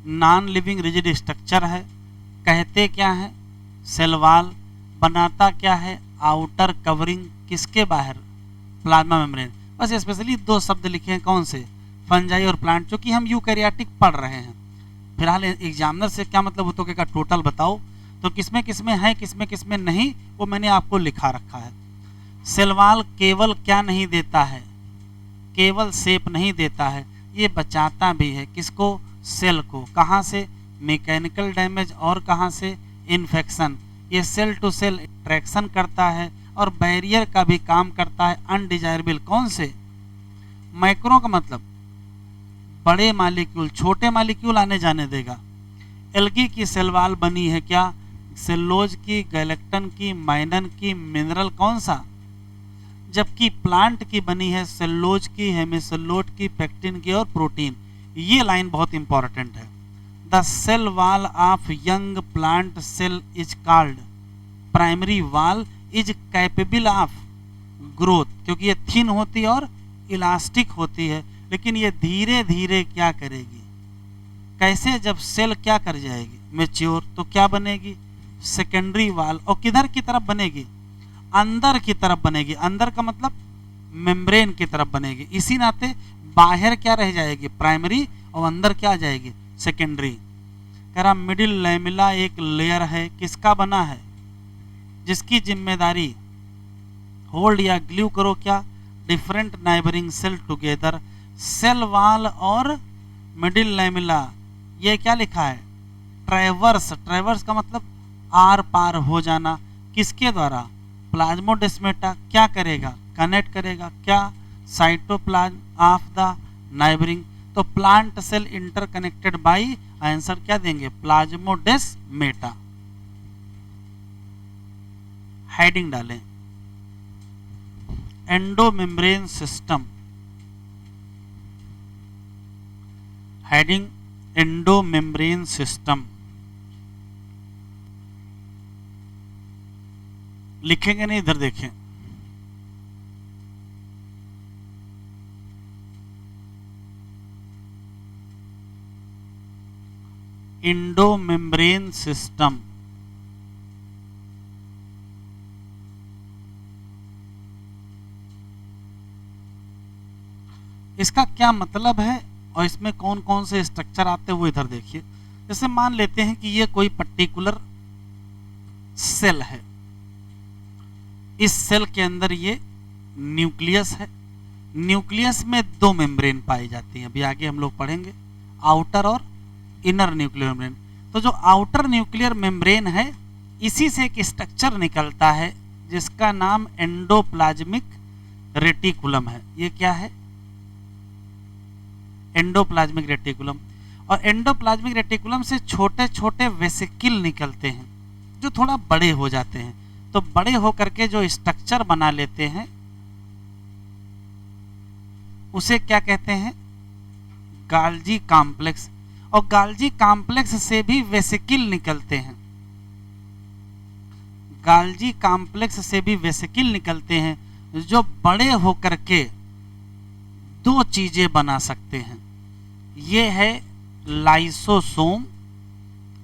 नॉन लिविंग रिजिड स्ट्रक्चर है, कहते क्या है, सेल वाल, बनाता क्या है, आउटर कवरिंग, किसके बाहर, प्लाज्मा मेम्ब्रेन। बस स्पेशली दो शब्द लिखे हैं, कौन से, फंजाई और प्लांट, जो कि हम यूकैरियोटिक पढ़ रहे हैं। फिलहाल एग्जामिनर से क्या मतलब होता है का टोटल बताओ, तो किसमें किसमें है किसमें किसमें नहीं, वो मैंने आपको लिखा रखा है। सेल वाल केवल क्या नहीं देता है, केवल शेप नहीं देता है, ये बचाता भी है किसको, सेल को। कहाँ से, मैकेनिकल डैमेज और कहाँ से, इन्फेक्शन। ये सेल टू सेल इंटरेक्शन करता है और बैरियर का भी काम करता है, अनडिजायरेबल कौन से, माइक्रो का मतलब बड़े मालिक्यूल, छोटे मालिक्यूल आने जाने देगा। एल्गी की सेल वाल बनी है क्या, सेलुलोज की, गैलेक्टन की, माइनन की, मिनरल कौन सा, जबकि प्लांट की बनी है सेलुलोज की, हेमिसेलुलोज की, पेक्टिन की और प्रोटीन। ये लाइन बहुत इंपॉर्टेंट है। The cell wall of young plant cell is called, primary wall is capable of growth, क्योंकि ये थिन होती है और इलास्टिक होती है, लेकिन ये धीरे धीरे क्या करेगी, कैसे, जब सेल क्या कर जाएगी, मैच्योर, तो क्या बनेगी, सेकेंडरी वाल। और किधर की तरफ बनेगी, अंदर की तरफ बनेगी, अंदर का मतलब मेम्ब्रेन की तरफ बनेगी। इसी नाते बाहर क्या रह जाएगी, प्राइमरी, और अंदर क्या आ जाएगी, सेकेंडरी। कह रहा मिडिल लैमेला एक लेयर है, किसका बना है, जिसकी जिम्मेदारी, होल्ड या ग्लू करो क्या, different neighbouring cell together. Cell wall और मिडिल लैमेला, ये क्या लिखा है, ट्रैवर्स, ट्रैवर्स का मतलब आर पार हो जाना, किसके द्वारा? प्लाज्मोडेस्माटा क्या करेगा? कनेक्ट करेगा क्या? Cytoplasm of the neighbouring. तो plant cell interconnected by, answer क्या देंगे? प्लाज्मोडेस्माटा। हेडिंग डालें endomembrane system, heading endomembrane system लिखेंगे नहीं, इधर देखें। एंडोमेम्ब्रेन सिस्टम, इसका क्या मतलब है और इसमें कौन कौन से स्ट्रक्चर आते हैं वो इधर देखिए। जैसे मान लेते हैं कि ये कोई पर्टिकुलर सेल है, इस सेल के अंदर ये न्यूक्लियस है, न्यूक्लियस में दो मेम्ब्रेन पाई जाती हैं, अभी आगे हम लोग पढ़ेंगे, आउटर और इनर न्यूक्लियर मेम्ब्रेन। तो जो आउटर न्यूक्लियर मेम्ब्रेन है, इसी से एक स्ट्रक्चर निकलता है जिसका नाम एंडोप्लाज्मिक रेटिकुलम है। ये क्या है? Endoplasmic reticulum. और एंडोप्लाज्मिक रेटिकुलम से छोटे छोटे वेसिकल निकलते हैं जो थोड़ा बड़े हो जाते हैं। तो बड़े होकर के जो स्ट्रक्चर बना लेते हैं उसे क्या कहते हैं? गाल्जी कॉम्प्लेक्स। और गाल्जी कॉम्प्लेक्स से भी वेसिकल निकलते हैं, गाल्जी कॉम्प्लेक्स से भी वेसिकल निकलते हैं जो बड़े होकर के दो चीजें बना सकते हैं। ये है लाइसोसोम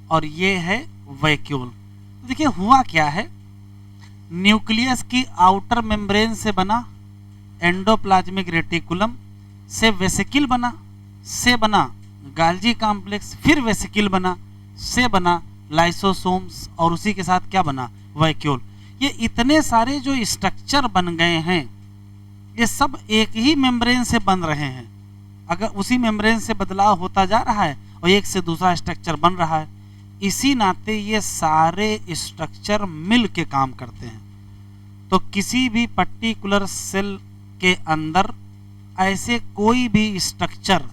और ये है वैक्यूल। देखिए हुआ क्या है, न्यूक्लियस की आउटर मेम्ब्रेन से बना एंडोप्लाज्मिक रेटिकुलम, से वेसिकल बना, से बना गाल्जी कॉम्प्लेक्स, फिर वेसिकल बना, से बना लाइसोसोम्स, और उसी के साथ क्या बना? वैक्यूल। ये इतने सारे जो स्ट्रक्चर बन गए हैं, ये सब एक ही मेम्ब्रेन से बन रहे हैं। अगर उसी मेम्ब्रेन से बदलाव होता जा रहा है और एक से दूसरा स्ट्रक्चर बन रहा है, इसी नाते ये सारे स्ट्रक्चर मिल के काम करते हैं। तो किसी भी पर्टिकुलर सेल के अंदर ऐसे कोई भी स्ट्रक्चर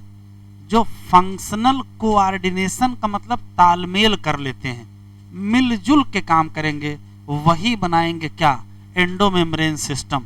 जो फंक्शनल कोऑर्डिनेशन का मतलब तालमेल कर लेते हैं, मिलजुल के काम करेंगे, वही बनाएंगे क्या? Endomembrane system.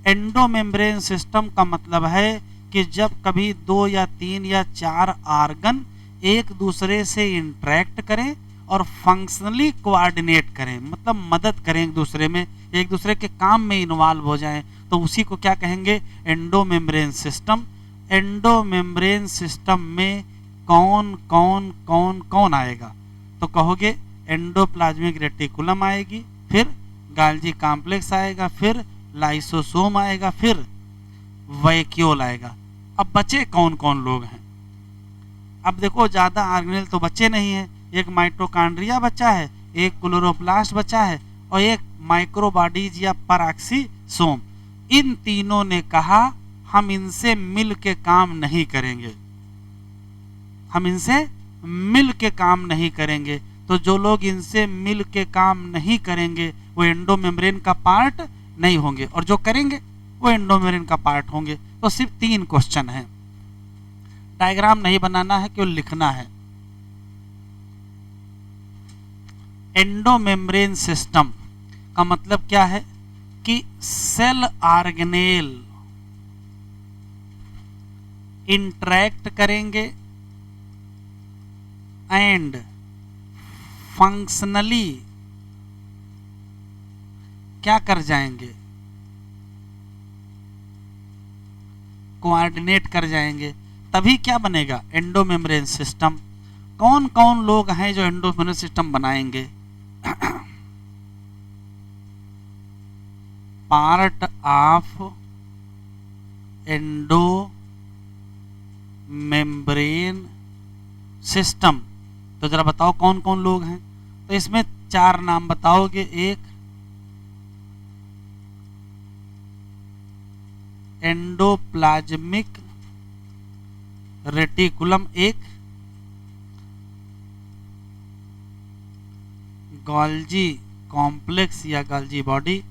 एंडोमेम्ब्रेन सिस्टम का मतलब है कि जब कभी 2 या 3 या 4 आर्गन एक दूसरे से इंटरेक्ट करें और फंक्शनली कोऑर्डिनेट करें, मतलब मदद करें एक दूसरे में, एक दूसरे के काम में इन्वॉल्व हो जाएं, तो उसी को क्या कहेंगे? Endomembrane system. एंडोमेम्ब्रेन सिस्टम में कौन कौन कौन कौन आएगा? तो कहोगे एंडोप्लाज्मिक रेटिकुलम आएगी, फिर गाल्जी कॉम्प्लेक्स आएगा, फिर लाइसोसोम आएगा, फिर वैक्यूल आएगा। अब बचे कौन कौन लोग हैं? अब देखो ज्यादा ऑर्गेनेल तो बचे नहीं है, एक माइटोकॉन्ड्रिया बचा है, एक क्लोरोप्लास्ट बचा है और एक माइक्रोबॉडीज या पराक्सीसोम। इन तीनों ने कहा हम इनसे मिल के काम नहीं करेंगे, हम इनसे मिल के काम नहीं करेंगे। तो जो लोग इनसे मिल के काम नहीं करेंगे वो एंडोमेम्ब्रेन का पार्ट नहीं होंगे, और जो करेंगे वो एंडोमेम्ब्रेन का पार्ट होंगे। तो सिर्फ 3 क्वेश्चन है, डायग्राम नहीं बनाना है, केवल लिखना है। एंडोमेम्ब्रेन सिस्टम का मतलब क्या है कि सेल ऑर्गेनेल इंटरेक्ट करेंगे एंड फंक्शनली क्या कर जाएंगे? कोऑर्डिनेट कर जाएंगे, तभी क्या बनेगा? Endomembrane system. कौन कौन लोग हैं जो एंडोमेम्ब्रेन सिस्टम बनाएंगे? Part of endomembrane system. तो जरा बताओ कौन कौन लोग हैं? तो इसमें 4 नाम बताओगे। एक एंडोप्लाज्मिक रेटिकुलम, एक गोल्जी कॉम्प्लेक्स या गोल्जी बॉडी,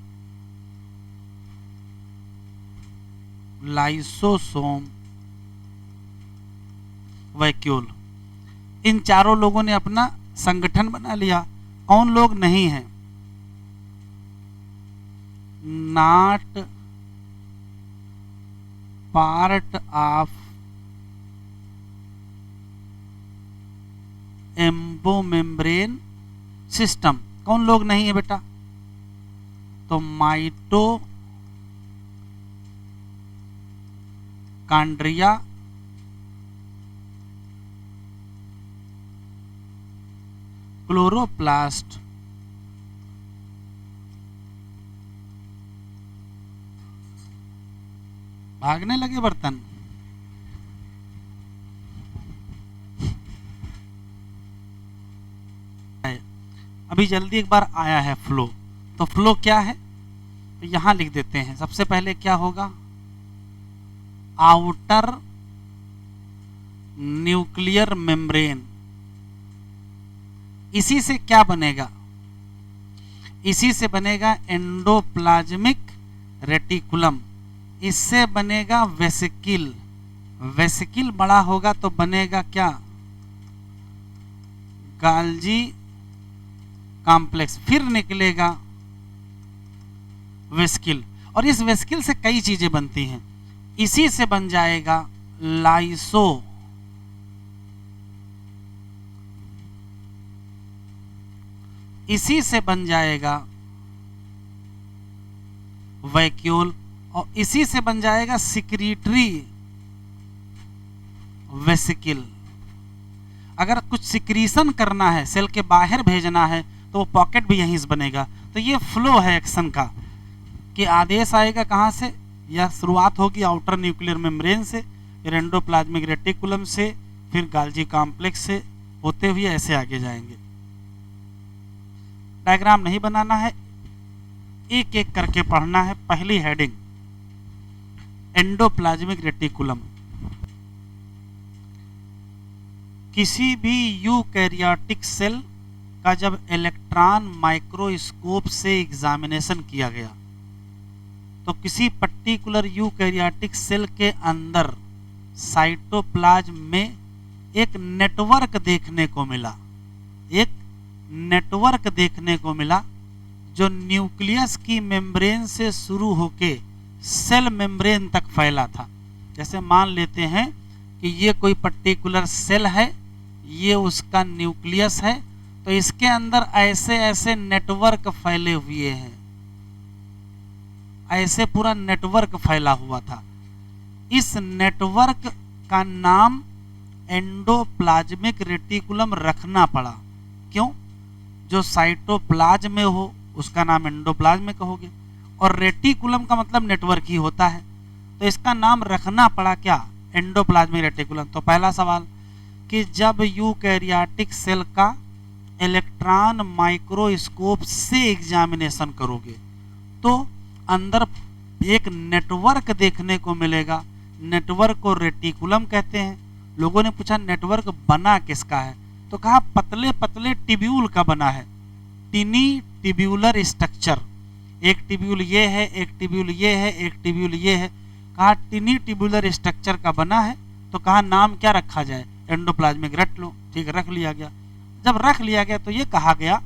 लाइसोसोम, वैक्यूल। इन चारों लोगों ने अपना संगठन बना लिया। कौन लोग नहीं हैं? Not part of endomembrane system. कौन लोग नहीं है बेटा? तो माइटोकॉन्ड्रिया, क्लोरोप्लास्ट, भागने लगे बर्तन। अभी जल्दी एक बार आया है फ्लो। तो फ्लो क्या है तो यहां लिख देते हैं। सबसे पहले क्या होगा? Outer nuclear membrane. इसी से क्या बनेगा? इसी से बनेगा एंडोप्लाज्मिक रेटिकुलम। इससे बनेगा वेसिकिल। वेसिकिल बड़ा होगा तो बनेगा क्या? Golgi complex. फिर निकलेगा वेसिकिल, और इस वेसिकिल से कई चीजें बनती हैं। इसी से बन जाएगा लाइसो, इसी से बन जाएगा वैक्यूल, और इसी से बन जाएगा सिक्रीटरी वेसिकिल। अगर कुछ सिक्रीशन करना है, सेल के बाहर भेजना है, तो वो पॉकेट भी यहीं से बनेगा। तो ये फ्लो है एक्शन का, कि आदेश आएगा कहाँ से? या शुरुआत होगी आउटर न्यूक्लियर मेम्ब्रेन से, फिर एंडोप्लाज्मिक रेटिकुलम से, फिर गोल्जी कॉम्प्लेक्स से होते हुए ऐसे आगे जाएंगे। डायग्राम नहीं बनाना है, एक एक करके पढ़ना है। पहली हेडिंग एंडोप्लाज्मिक रेटिकुलम। किसी भी यूकैरियोटिक सेल का जब इलेक्ट्रॉन माइक्रोस्कोप से एग्जामिनेशन किया गया तो किसी पर्टिकुलर यूकैरियोटिक सेल के अंदर साइटोप्लाज्म में एक नेटवर्क देखने को मिला। एक नेटवर्क देखने को मिला जो न्यूक्लियस की मेम्ब्रेन से शुरू होके सेल मेम्ब्रेन तक फैला था। जैसे मान लेते हैं कि ये कोई पर्टिकुलर सेल है, ये उसका न्यूक्लियस है, तो इसके अंदर ऐसे ऐसे नेटवर्क फैले हुए हैं, ऐसे पूरा नेटवर्क फैला हुआ था। इस नेटवर्क का नाम एंडोप्लाज्मिक रेटिकुलम रखना पड़ा। क्यों? जो साइटोप्लाज्म में हो उसका नाम एंडोप्लाज्मिक कहोगे, और रेटिकुलम का मतलब नेटवर्क ही होता है, तो इसका नाम रखना पड़ा क्या? Endoplasmic reticulum. तो पहला सवाल कि जब यूकैरियोटिक सेल का इलेक्ट्रॉन माइक्रोस्कोप से एग्जामिनेशन करोगे तो अंदर एक नेटवर्क देखने को मिलेगा। नेटवर्क को रेटिकुलम कहते हैं। लोगों ने पूछा नेटवर्क बना किसका है? तो कहा पतले पतले टिब्यूल का बना है, टिनी टिब्यूलर स्ट्रक्चर। एक टिब्यूल ये है, एक टिब्यूल ये है, एक टिब्यूल ये है। कहा टिनी टिब्यूलर स्ट्रक्चर का बना है, तो कहा नाम क्या रखा जाए? एंडोप्लाज्मिक। रट लो, ठीक, रख लिया गया। जब रख लिया गया तो ये कहा गया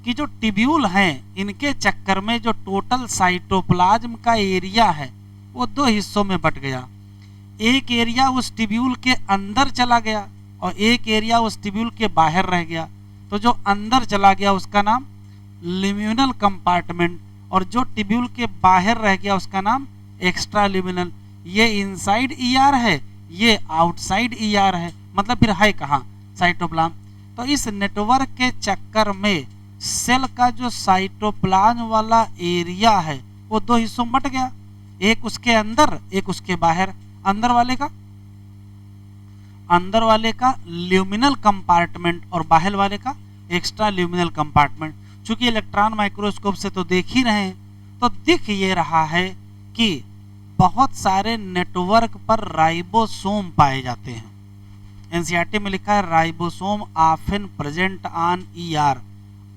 कि जो टिब्यूल हैं इनके चक्कर में जो टोटल साइटोप्लाज्म का एरिया है वो दो हिस्सों में बट गया। एक एरिया उस टिब्यूल के अंदर चला गया और एक एरिया उस टिब्यूल के बाहर रह गया। तो जो अंदर चला गया उसका नाम लिम्यूनल कंपार्टमेंट, और जो टिब्यूल के बाहर रह गया उसका नाम एक्स्ट्रा लिम्यूनल। ये इनसाइड ईआर है, ये आउटसाइड ईआर है, मतलब फिर है कहाँ? साइटोप्लाज्म। तो इस नेटवर्क के चक्कर में सेल का जो साइटोप्लाज्म वाला एरिया है वो दो हिस्सों में बट गया, एक उसके अंदर एक उसके बाहर। अंदर वाले का ल्यूमिनल कंपार्टमेंट और बाहर वाले का एक्स्ट्रा ल्यूमिनल कंपार्टमेंट। चूंकि इलेक्ट्रॉन माइक्रोस्कोप से तो देख ही रहे हैं, तो दिख ये रहा है कि बहुत सारे नेटवर्क पर राइबोसोम पाए जाते हैं। एनसीईआरटी में लिखा है ribosome often present on ER.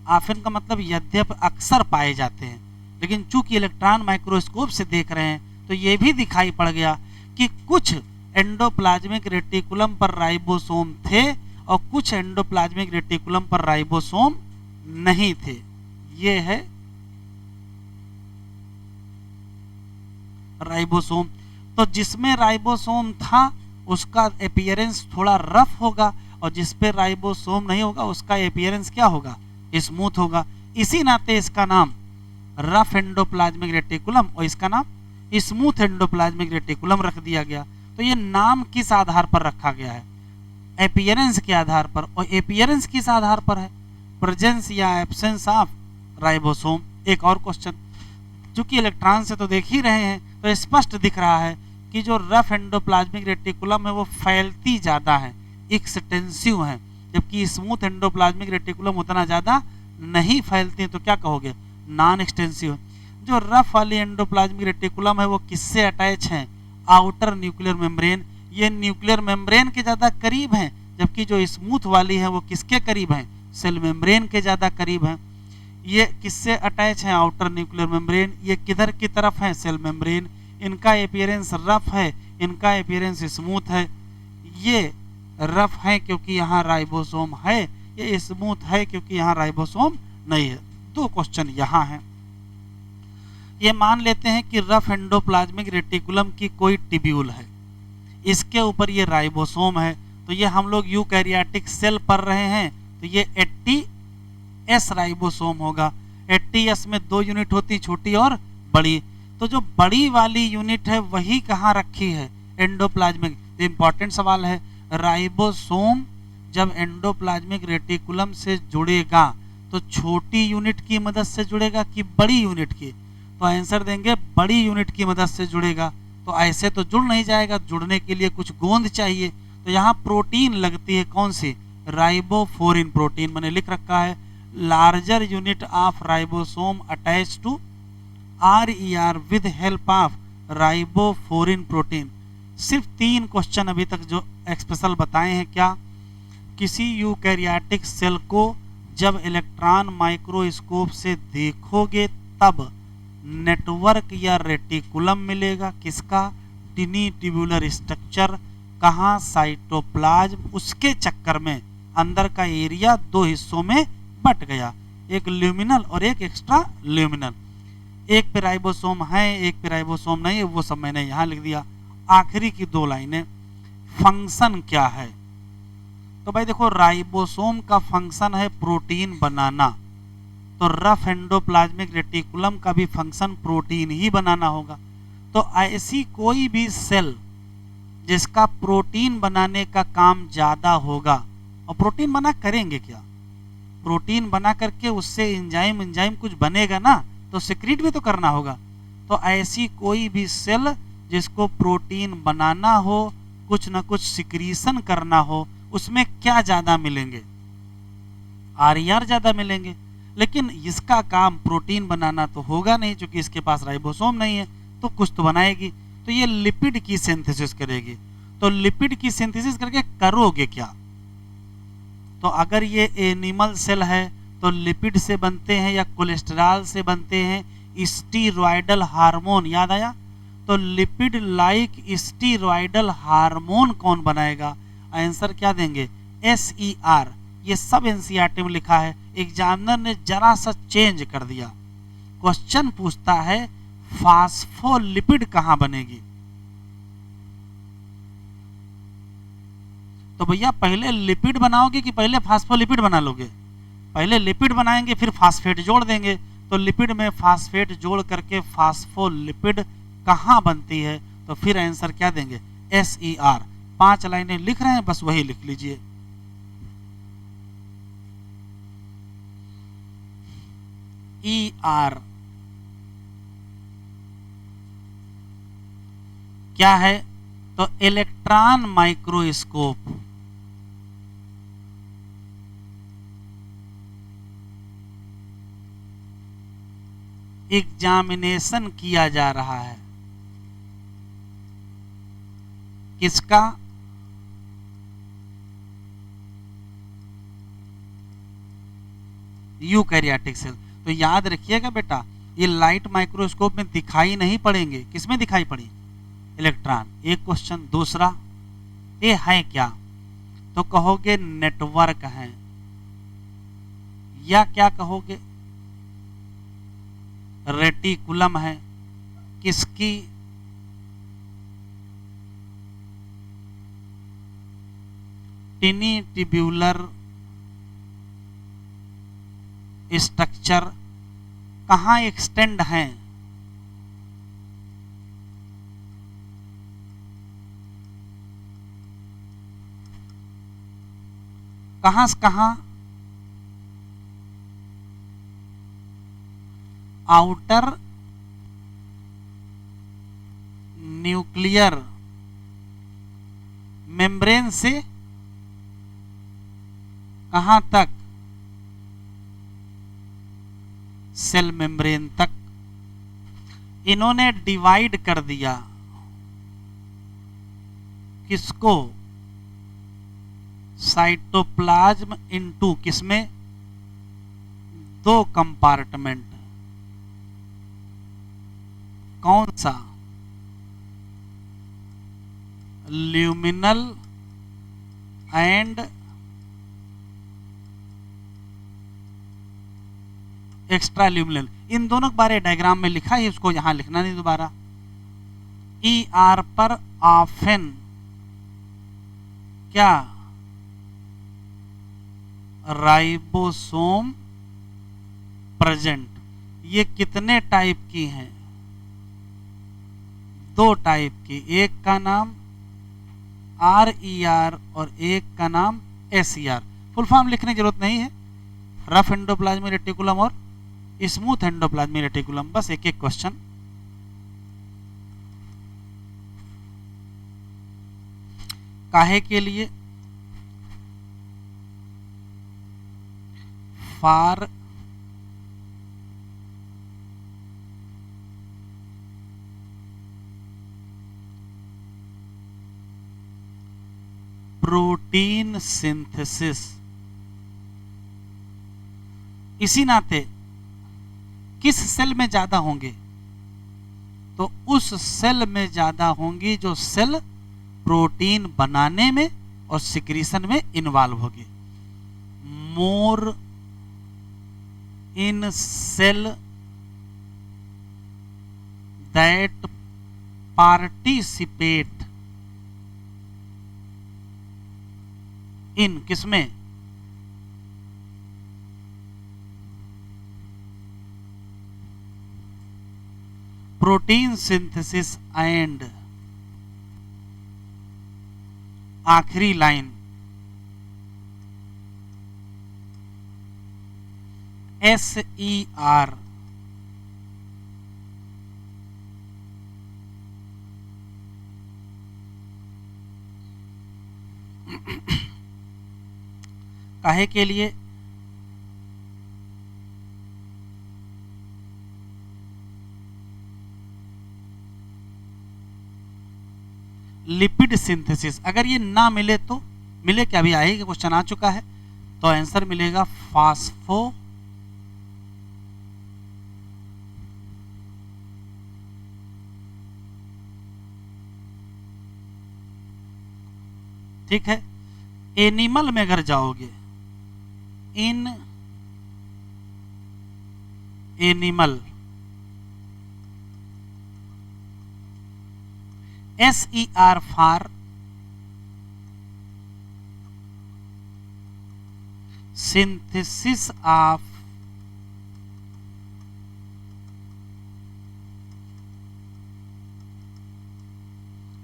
Often का मतलब यद्यप अक्सर पाए जाते हैं, लेकिन चूंकि इलेक्ट्रॉन माइक्रोस्कोप से देख रहे हैं तो ये भी दिखाई पड़ गया कि कुछ एंडोप्लाज्मिक रेटिकुलम पर राइबोसोम थे और कुछ एंडोप्लाज्मिक रेटिकुलम पर राइबोसोम नहीं थे। ये है राइबोसोम। तो जिसमें राइबोसोम था उसका अपीयरेंस थोड़ा रफ होगा और जिस पे राइबोसोम नहीं होगा उसका अपीयरेंस क्या होगा, स्मूथ होगा। इसी नाते इसका नाम रफ एंडोप्लाज्मिक रेटिकुलम और इसका नाम स्मूथ एंडोप्लाज्मिक रेटिकुलम रख दिया गया। तो ये नाम किस आधार पर रखा गया है, अपीयरेंस के आधार पर। और अपीयरेंस किस आधार पर है, प्रेजेंस या एब्सेंस ऑफ राइबोसोम। एक और क्वेश्चन, चूंकि इलेक्ट्रॉन से तो देख ही रहे हैं तो स्पष्ट दिख रहा है कि जो रफ एंडोप्लाज्मिक रेटिकुलम है वो फैलती ज्यादा है, एक्सटेंसिव है, जबकि स्मूथ एंडोप्लाज्मिक रेटिकुलम उतना ज्यादा नहीं फैलती है। तो क्या कहोगे, नॉन एक्सटेंसिव। जो रफ वाली एंडोप्लाज्मिक रेटिकुलम है वो किससे अटैच है, आउटर न्यूक्लियर मेम्ब्रेन। ये न्यूक्लियर मेम्ब्रेन के ज्यादा करीब हैं, जबकि जो स्मूथ वाली है वो किसके करीब है, सेल मेम्ब्रेन के ज्यादा करीब है। ये किससे अटैच है, आउटर न्यूक्लियर मेम्ब्रेन। ये किधर की तरफ है, सेल मेम्ब्रेन। इनका अपीयरेंस रफ है, इनका अपीयरेंस स्मूथ है। ये रफ है क्योंकि यहाँ राइबोसोम है, ये स्मूथ है क्योंकि यहाँ राइबोसोम नहीं है। दो क्वेश्चन यहाँ है। ये मान लेते हैं कि रफ एंडोप्लाज्मिक रेटिकुलम की कोई टिब्यूल है, इसके ऊपर ये राइबोसोम है। तो ये हम लोग यूकैरियोटिक सेल पढ़ रहे हैं, तो ये 80S राइबोसोम होगा। 80S में 2 यूनिट होती, छोटी और बड़ी। तो जो बड़ी वाली यूनिट है वही कहाँ रखी है, एंडोप्लाज्मिक। तो इंपॉर्टेंट सवाल है, राइबोसोम जब एंडोप्लाज्मिक रेटिकुलम से जुड़ेगा तो छोटी यूनिट की मदद से जुड़ेगा कि बड़ी यूनिट की। तो आंसर देंगे बड़ी यूनिट की मदद से जुड़ेगा। तो ऐसे तो जुड़ नहीं जाएगा, जुड़ने के लिए कुछ गोंद चाहिए। तो यहाँ प्रोटीन लगती है, कौन सी, राइबोफोरिन प्रोटीन। मैंने लिख रखा है larger unit of ribosome attach to RER with help of ribophorin protein. सिर्फ 3 क्वेश्चन अभी तक जो स्पेशल बताए हैं। क्या, किसी यूकैरियोटिक सेल को जब इलेक्ट्रॉन माइक्रोस्कोप से देखोगे तब नेटवर्क या रेटिकुलम मिलेगा, किसका, टिनी ट्यूबुलर स्ट्रक्चर। कहाँ, साइटोप्लाज्म। उसके चक्कर में अंदर का एरिया 2 हिस्सों में बट गया, एक ल्यूमिनल और एक एक्स्ट्रा ल्यूमिनल। एक पे राइबोसोम है, एक पे राइबोसोम नहीं है, वो सब मैंने यहाँ लिख दिया। आखिरी की 2 लाइनें, फंक्शन क्या है। तो भाई देखो, राइबोसोम का फंक्शन है प्रोटीन बनाना, तो रफ एंडोप्लाज्मिक रेटिकुलम का भी फंक्शन प्रोटीन ही बनाना होगा। तो ऐसी कोई भी सेल जिसका प्रोटीन बनाने का काम ज्यादा होगा, और प्रोटीन बना करेंगे क्या, प्रोटीन बना करके उससे एंजाइम कुछ बनेगा ना, तो सिक्रीट भी तो करना होगा। तो ऐसी कोई भी सेल जिसको प्रोटीन बनाना हो, कुछ ना कुछ सिक्रीशन करना हो, उसमें क्या ज्यादा मिलेंगे, RER ज्यादा मिलेंगे। लेकिन इसका काम प्रोटीन बनाना तो होगा नहीं, क्योंकि इसके पास राइबोसोम नहीं है, तो कुछ तो बनाएगी। तो ये लिपिड की सिंथेसिस करेगी। तो लिपिड की सिंथेसिस करके करोगे क्या, तो अगर ये एनिमल सेल है तो लिपिड से बनते हैं या कोलेस्ट्रॉल से बनते हैं, स्टीरॉयडल हार्मोन, याद आया। तो लिपिड लाइक स्टीरॉयडल हार्मोन कौन बनाएगा, आंसर क्या देंगे, SER। ये सब NCERT में लिखा है, एग्जामिनर ने जरा सा चेंज कर दिया। क्वेश्चन पूछता है फास्फोलिपिड कहां बनेगी। तो भैया पहले लिपिड बनाओगे कि पहले फास्फोलिपिड बना लोगे, पहले लिपिड बनाएंगे फिर फास्फेट जोड़ देंगे। तो लिपिड में फास्फेट जोड़ करके फास्फोलिपिड कहां बनती है, तो फिर आंसर क्या देंगे, SER। 5 लाइनें लिख रहे हैं, बस वही लिख लीजिए। ER क्या है, तो इलेक्ट्रॉन माइक्रोस्कोप। एग्जामिनेशन किया जा रहा है, किसका, यूकैरियोटिक सेल। तो याद रखिएगा बेटा, ये लाइट माइक्रोस्कोप में दिखाई नहीं पड़ेंगे। किसमें दिखाई पड़ी? इलेक्ट्रॉन। एक क्वेश्चन। दूसरा, ये है क्या? तो कहोगे नेटवर्क है, या क्या कहोगे? रेटिकुलम है। किसकी? टिनी ट्यूब्यूलर स्ट्रक्चर कहाँ एक्सटेंड है? कहां से कहां? आउटर न्यूक्लियर मेम्ब्रेन से कहां तक? सेल मेम्ब्रेन तक। इन्होंने डिवाइड कर दिया किसको? साइटोप्लाज्म इनटू किसमें? 2 कंपार्टमेंट। कौन सा? Luminal and extra luminal. इन दोनों के बारे डायग्राम में लिखा है, इसको यहां लिखना नहीं दोबारा। ER पर ऑफन क्या? Ribosome present. ये कितने टाइप की हैं? 2 टाइप की। एक का नाम RER और एक का नाम SER। फुल फॉर्म लिखने की जरूरत नहीं है। रफ एंडोप्लाज्मिक रेटिकुलम और स्मूथ एंडोप्लाज्मिक रेटिकुलम। बस एक एक क्वेश्चन। काहे के लिए? For protein synthesis. इसी नाते किस सेल में ज्यादा होंगे? तो उस सेल में ज्यादा होंगी जो सेल प्रोटीन बनाने में और सिक्रीशन में इन्वॉल्व होगी। मोर इन सेल दैट पार्टिसिपेट इन किसमें? प्रोटीन सिंथेसिस एंड आखिरी लाइन SER। काहे के लिए? Lipid synthesis. अगर ये ना मिले तो मिले क्या? अभी आएगा, क्वेश्चन आ चुका है। तो आंसर मिलेगा फास्फो ठीक है। एनिमल में अगर जाओगे, in animal SER for synthesis of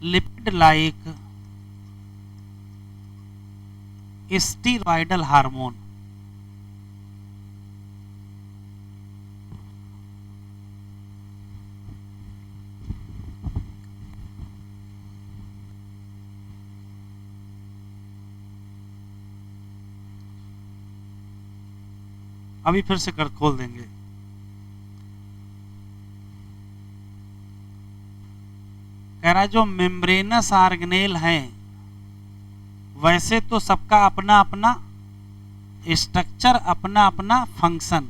lipid like steroidal hormone। अभी फिर से कर खोल देंगे। कह रहा जो मेम्ब्रेनस ऑर्गेनेल हैं, वैसे तो सबका अपना अपना स्ट्रक्चर अपना अपना फंक्शन,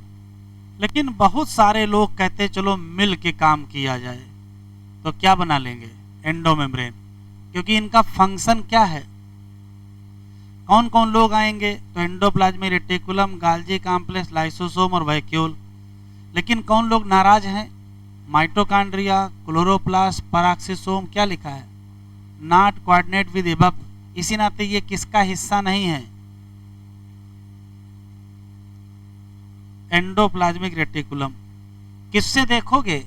लेकिन बहुत सारे लोग कहते चलो मिल के काम किया जाए, तो क्या बना लेंगे? एंडो मेम्ब्रेन, क्योंकि इनका फंक्शन क्या है। कौन कौन लोग आएंगे? तो endoplasmic reticulum, Golgi complex, lysosome और वैक्यूल। लेकिन कौन लोग नाराज हैं? Mitochondria, chloroplast, peroxisome. क्या लिखा है? Not coordinate with above. इसी नाते ये किसका हिस्सा नहीं है? Endoplasmic reticulum. किससे देखोगे?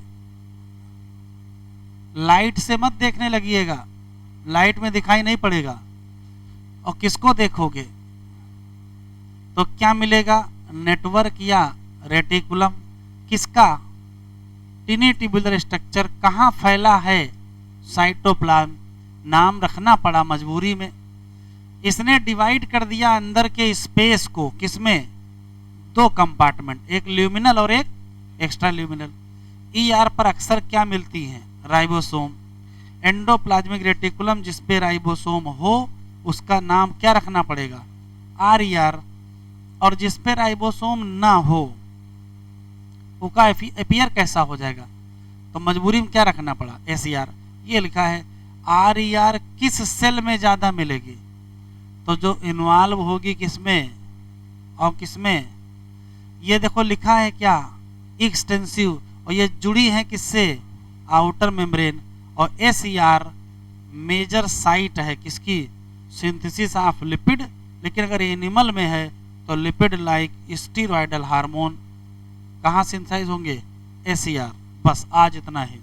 लाइट से मत देखने लगिएगा, लाइट में दिखाई नहीं पड़ेगा। और किसको देखोगे तो क्या मिलेगा? नेटवर्क या रेटिकुलम। किसका? टिनी ट्यूबुलर स्ट्रक्चर। कहाँ फैला है? साइटोप्लाज्म। नाम रखना पड़ा मजबूरी में। इसने डिवाइड कर दिया अंदर के स्पेस को, किसमें? दो कंपार्टमेंट, एक ल्यूमिनल और एक एक्स्ट्रा ल्यूमिनल। ईआर पर अक्सर क्या मिलती हैं? राइबोसोम। एंडोप्लाज्मिक रेटिकुलम जिस पे राइबोसोम हो उसका नाम क्या रखना पड़ेगा? आरईआर। और जिस पे राइबोसोम ना हो उसका एपियर कैसा हो जाएगा? तो मजबूरी में क्या रखना पड़ा? एसईआर। ये लिखा है आरईआर किस सेल में ज्यादा मिलेगी? तो जो इन्वॉल्व होगी किसमें और किसमें? ये देखो लिखा है क्या? एक्सटेंसिव। और ये जुड़ी है किससे? Outer membrane. और एसईआर मेजर साइट है किसकी? Synthesis of lipid. लेकिन अगर एनिमल में है तो लिपिड लाइक स्टीरॉयडल हार्मोन कहाँ सिंथेसाइज होंगे? एसईआर। बस आज इतना ही।